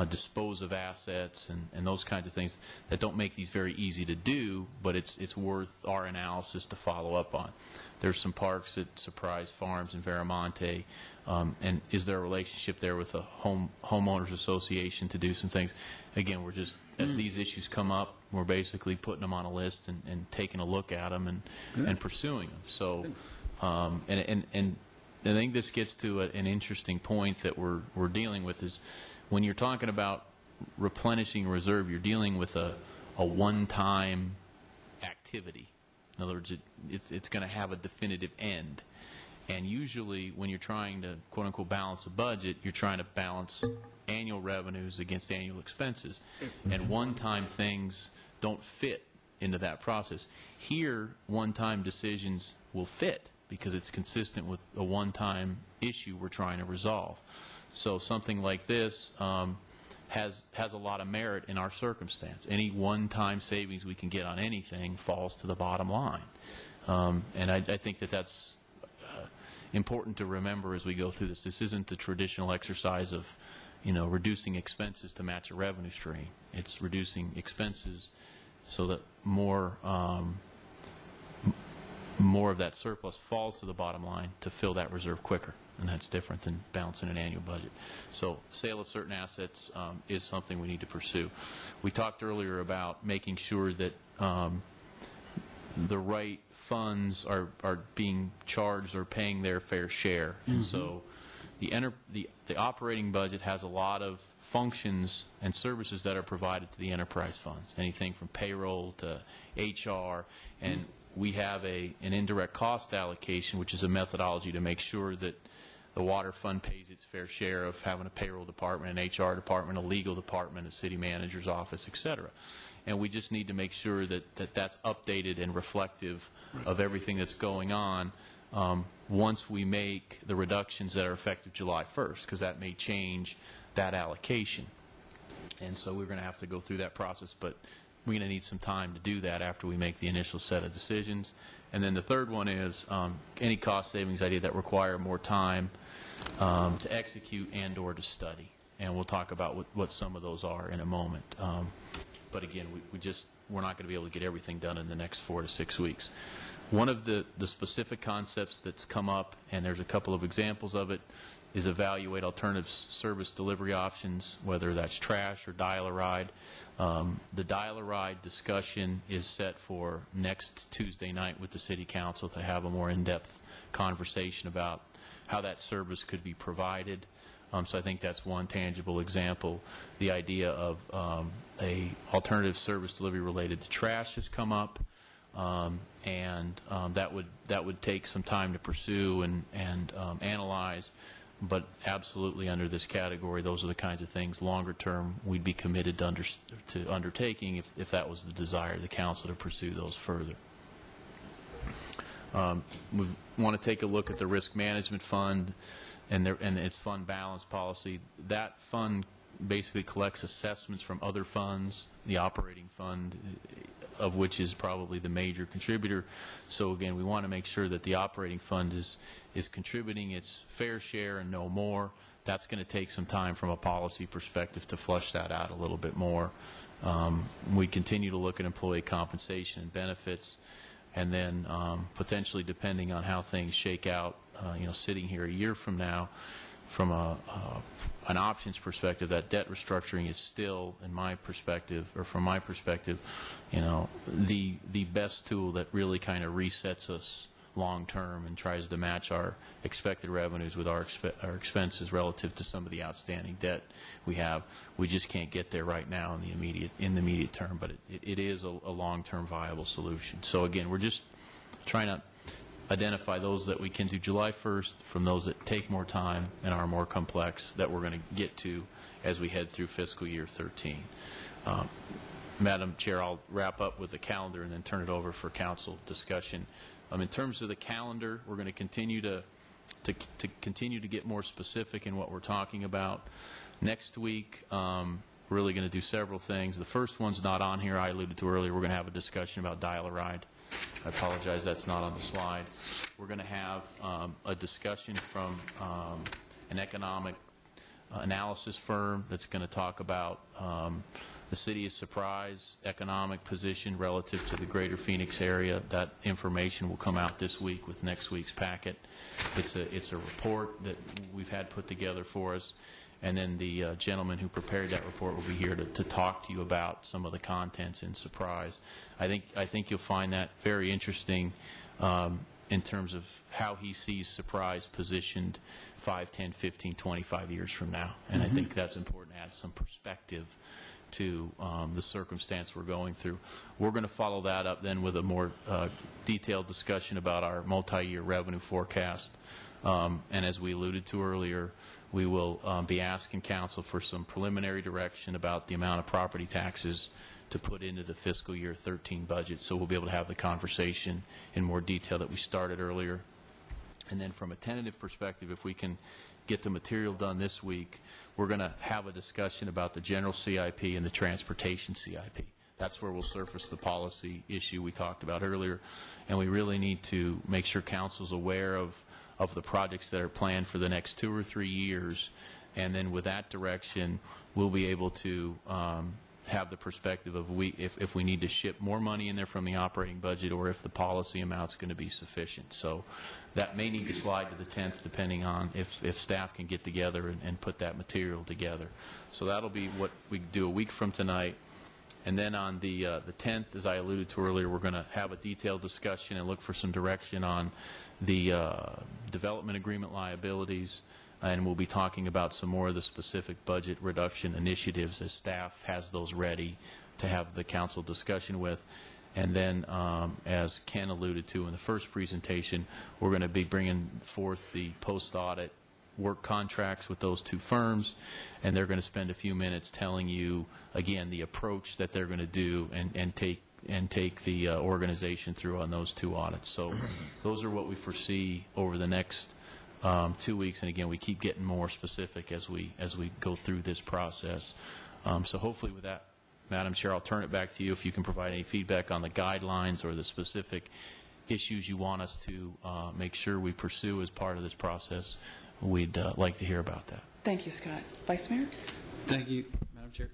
dispose of assets and those kinds of things that don't make these very easy to do, but it's worth our analysis to follow up on. There's some parks at Surprise Farms and Veramonte, and is there a relationship there with a homeowners association to do some things? Again, we're just, as these issues come up, we're basically putting them on a list and taking a look at them and pursuing them. So, and I think this gets to an interesting point that we're dealing with, is when you're talking about replenishing reserve, you're dealing with a one-time activity. In other words, it's going to have a definitive end. And usually when you're trying to, quote-unquote, balance a budget, you're trying to balance annual revenues against annual expenses. And one-time things don't fit into that process. Here, one-time decisions will fit because it's consistent with a one-time issue we're trying to resolve. So something like this has a lot of merit in our circumstance. Any one-time savings we can get on anything falls to the bottom line. And I think that's important to remember as we go through this. This isn't the traditional exercise of, reducing expenses to match a revenue stream. It's reducing expenses so that more of that surplus falls to the bottom line to fill that reserve quicker. And that's different than balancing an annual budget. So sale of certain assets is something we need to pursue. We talked earlier about making sure that the right funds are being charged or paying their fair share. And so the operating budget has a lot of functions and services that are provided to the enterprise funds, anything from payroll to HR, and we have an indirect cost allocation, which is a methodology to make sure that The water fund pays its fair share of having a payroll department, an HR department, a legal department, a city manager's office, et cetera. And we just need to make sure that that's updated and reflective of everything that's going on once we make the reductions that are effective July 1st, because that may change that allocation. And so we're going to have to go through that process, but we're going to need some time to do that after we make the initial set of decisions. And then the third one is any cost savings idea that require more time to execute and or to study. And we'll talk about what some of those are in a moment. But again, we're not going to be able to get everything done in the next 4 to 6 weeks. One of the specific concepts that's come up, and there's a couple of examples of it, is evaluate alternative service delivery options, whether that's trash or dial-a-ride. The dial-a-ride discussion is set for next Tuesday night with the City Council to have a more in-depth conversation about how that service could be provided. So I think that's one tangible example. The idea of a alternative service delivery related to trash has come up, and that would take some time to pursue and analyze. But absolutely under this category, those are the kinds of things longer term we'd be committed to undertaking if that was the desire of the council to pursue those further. We want to take a look at the risk management fund and its fund balance policy. That fund basically collects assessments from other funds, the operating fund of which is probably the major contributor. So again, we want to make sure that the operating fund is contributing its fair share and no more. That's going to take some time from a policy perspective to flush that out a little bit more. We continue to look at employee compensation and benefits, and then potentially, depending on how things shake out, sitting here a year from now, from an options perspective, that debt restructuring is still, in my perspective, or from my perspective, the best tool that really kind of resets us long term and tries to match our expected revenues with our expenses relative to some of the outstanding debt we have. We just can't get there right now in the immediate term, but it is a long-term viable solution. So again, we're just trying to identify those that we can do July 1st from those that take more time and are more complex that we're going to get to as we head through fiscal year 13. Madam Chair, I'll wrap up with the calendar and then turn it over for council discussion. In terms of the calendar, we're going to continue to get more specific in what we're talking about. Next week, we're really going to do several things. The first one's not on here. I alluded to earlier. We're going to have a discussion about dial-a-ride. I apologize, that's not on the slide. We're going to have a discussion from an economic analysis firm that's going to talk about the city of Surprise economic position relative to the greater Phoenix area. That information will come out this week with next week's packet. It's a report that we've had put together for us, and then the gentleman who prepared that report will be here to talk to you about some of the contents in Surprise. I think you'll find that very interesting in terms of how he sees Surprise positioned 5, 10, 15, 25 years from now. And I think that's important to add some perspective to the circumstance we're going through. We're going to follow that up then with a more detailed discussion about our multi-year revenue forecast. And as we alluded to earlier, we will be asking council for some preliminary direction about the amount of property taxes to put into the fiscal year 13 budget. So we'll be able to have the conversation in more detail that we started earlier. And then from a tentative perspective, if we can get the material done this week, we're going to have a discussion about the general CIP and the transportation CIP. That's where we'll surface the policy issue we talked about earlier. And we really need to make sure council's aware of the projects that are planned for the next 2 or 3 years. And then with that direction, we'll be able to have the perspective of if we need to ship more money in there from the operating budget or if the policy amount's going to be sufficient. So that may need to slide to the 10th depending on if staff can get together and put that material together. So that'll be what we do a week from tonight. And then on the 10th, as I alluded to earlier, we're going to have a detailed discussion and look for some direction on the development agreement liabilities. And we'll be talking about some more of the specific budget reduction initiatives as staff has those ready to have the council discussion with. And then, as Ken alluded to in the first presentation, we're going to be bringing forth the post-audit work contracts with those two firms, and they're going to spend a few minutes telling you, again, the approach that they're going to do and take the organization through on those two audits. So those are what we foresee over the next 2 weeks, and again, we keep getting more specific as we go through this process. So hopefully with that, Madam Chair, I'll turn it back to you if you can provide any feedback on the guidelines or the specific issues you want us to make sure we pursue as part of this process. We'd like to hear about that. Thank you, Scott. Vice Mayor? Thank you, Madam Chair.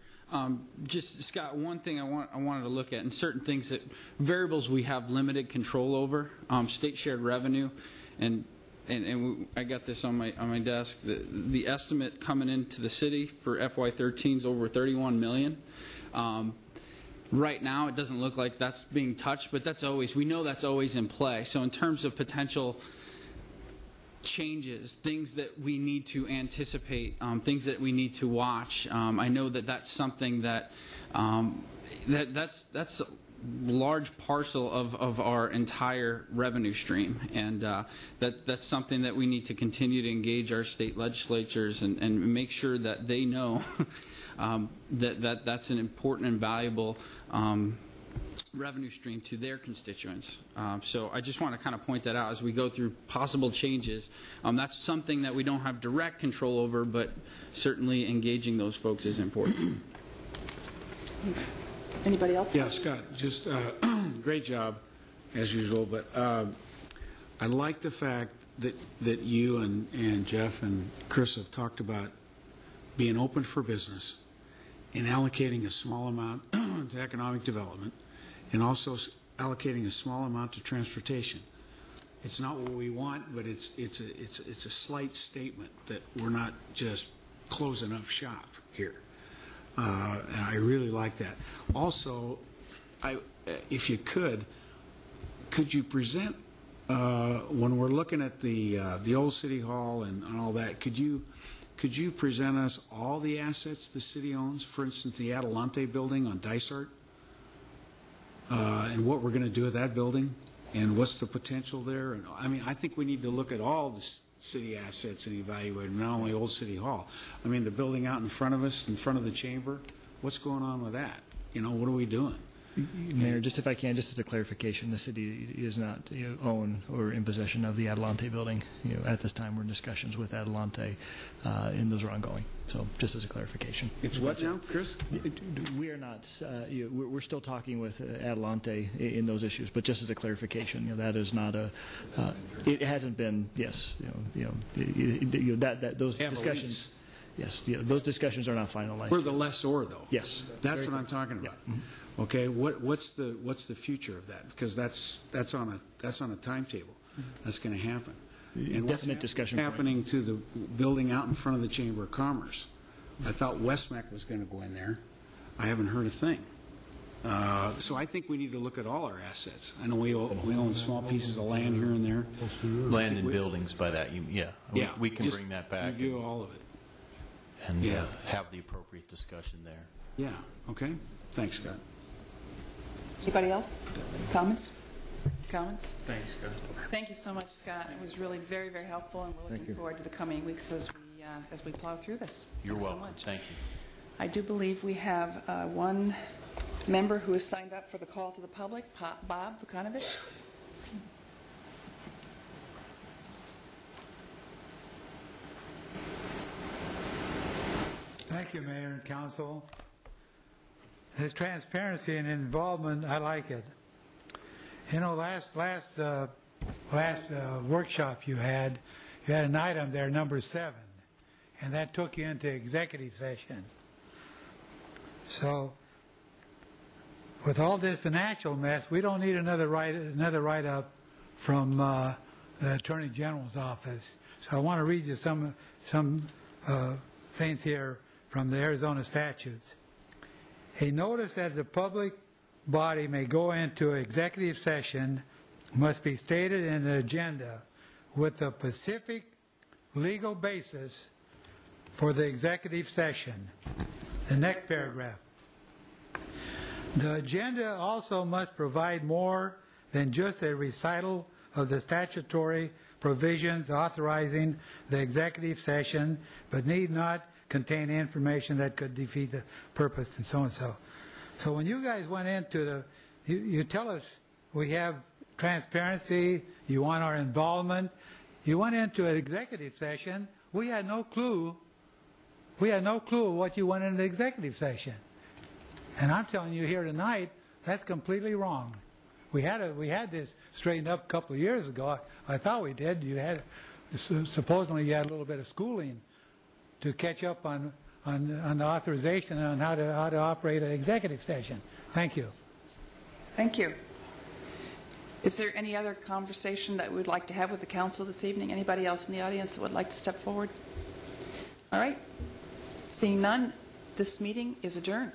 Just, Scott, one thing I wanted to look at, and certain things that variables we have limited control over, state shared revenue, and I got this on my desk. The estimate coming into the city for FY13 is over $31 million. Right now, it doesn't look like that's being touched, but we know that's always in play. So in terms of potential changes, things that we need to anticipate, things that we need to watch, I know that's something that's a large parcel of our entire revenue stream, and that's something that we need to continue to engage our state legislatures and make sure that they know that's an important and valuable revenue stream to their constituents. So I just want to kind of point that out as we go through possible changes. That's something that we don't have direct control over, but certainly engaging those folks is important. Anybody else? Yeah, Scott, just great job, as usual, but I like the fact that you and Jeff and Chris have talked about being open for business and allocating a small amount to economic development and also allocating a small amount to transportation. It's not what we want, but it's a slight statement that we're not just closing up shop here. And I really like that. Also, if you could you present, when we're looking at the old City Hall and all that, could you present us all the assets the city owns? For instance, the Adelante building on Dysart, and what we're going to do with that building, and what's the potential there? And, I mean, I think we need to look at all the city assets and evaluate them, not only Old City Hall. I mean, the building out in front of us, in front of the chamber, what's going on with that? You know, what are we doing? Mayor, just if I can, just as a clarification, the city is not own or in possession of the Adelante building. At this time, we're in discussions with Adelante, and those are ongoing. So, just as a clarification. It's what now, Chris? We are not. We're still talking with Adelante in those issues, but just as a clarification, that is not a. It hasn't been. Yes, those discussions. Yes, those discussions are not finalized. We're the lessor, though. Yes, that's what I'm talking about. Yeah. Mm-hmm. Okay, what's the future of that? Because that's on a timetable. That's going to happen. And definite discussion happening to the building out in front of the Chamber of Commerce. I thought Westmec was going to go in there. I haven't heard a thing. So I think we need to look at all our assets. I know we own small pieces of land here and there. Land and buildings, by that, we can bring that back. Review all of it. And have the appropriate discussion there. Yeah, okay. Thanks, Scott. Anybody else? Comments? Thanks, Scott. Thank you so much, Scott. It was really very, very helpful, and we're looking forward to the coming weeks as we plow through this. You're Thanks welcome. So much. Thank you. I do believe we have one member who has signed up for the call to the public, Bob Vukanovich. Thank you, Mayor and Council. This transparency and involvement, I like it. You know, last workshop you had an item there, number 7, and that took you into executive session. So, with all this financial mess, we don't need another write-up from the Attorney General's office. So I want to read you some things here from the Arizona statutes. A notice that the public body may go into executive session must be stated in the agenda with the specific legal basis for the executive session. The next paragraph. The agenda also must provide more than just a recital of the statutory provisions authorizing the executive session, but need not contain information that could defeat the purpose and so and so. So when you guys went into the, you tell us we have transparency, you want our involvement. You went into an executive session. We had no clue. We had no clue what you went into the executive session. And I'm telling you here tonight, that's completely wrong. We had this straightened up a couple of years ago. I thought we did. You had supposedly you had a little bit of schooling to catch up on the authorization on how to operate an executive session. Thank you. Thank you. Is there any other conversation that we'd like to have with the council this evening? Anybody else in the audience that would like to step forward? All right. Seeing none, this meeting is adjourned.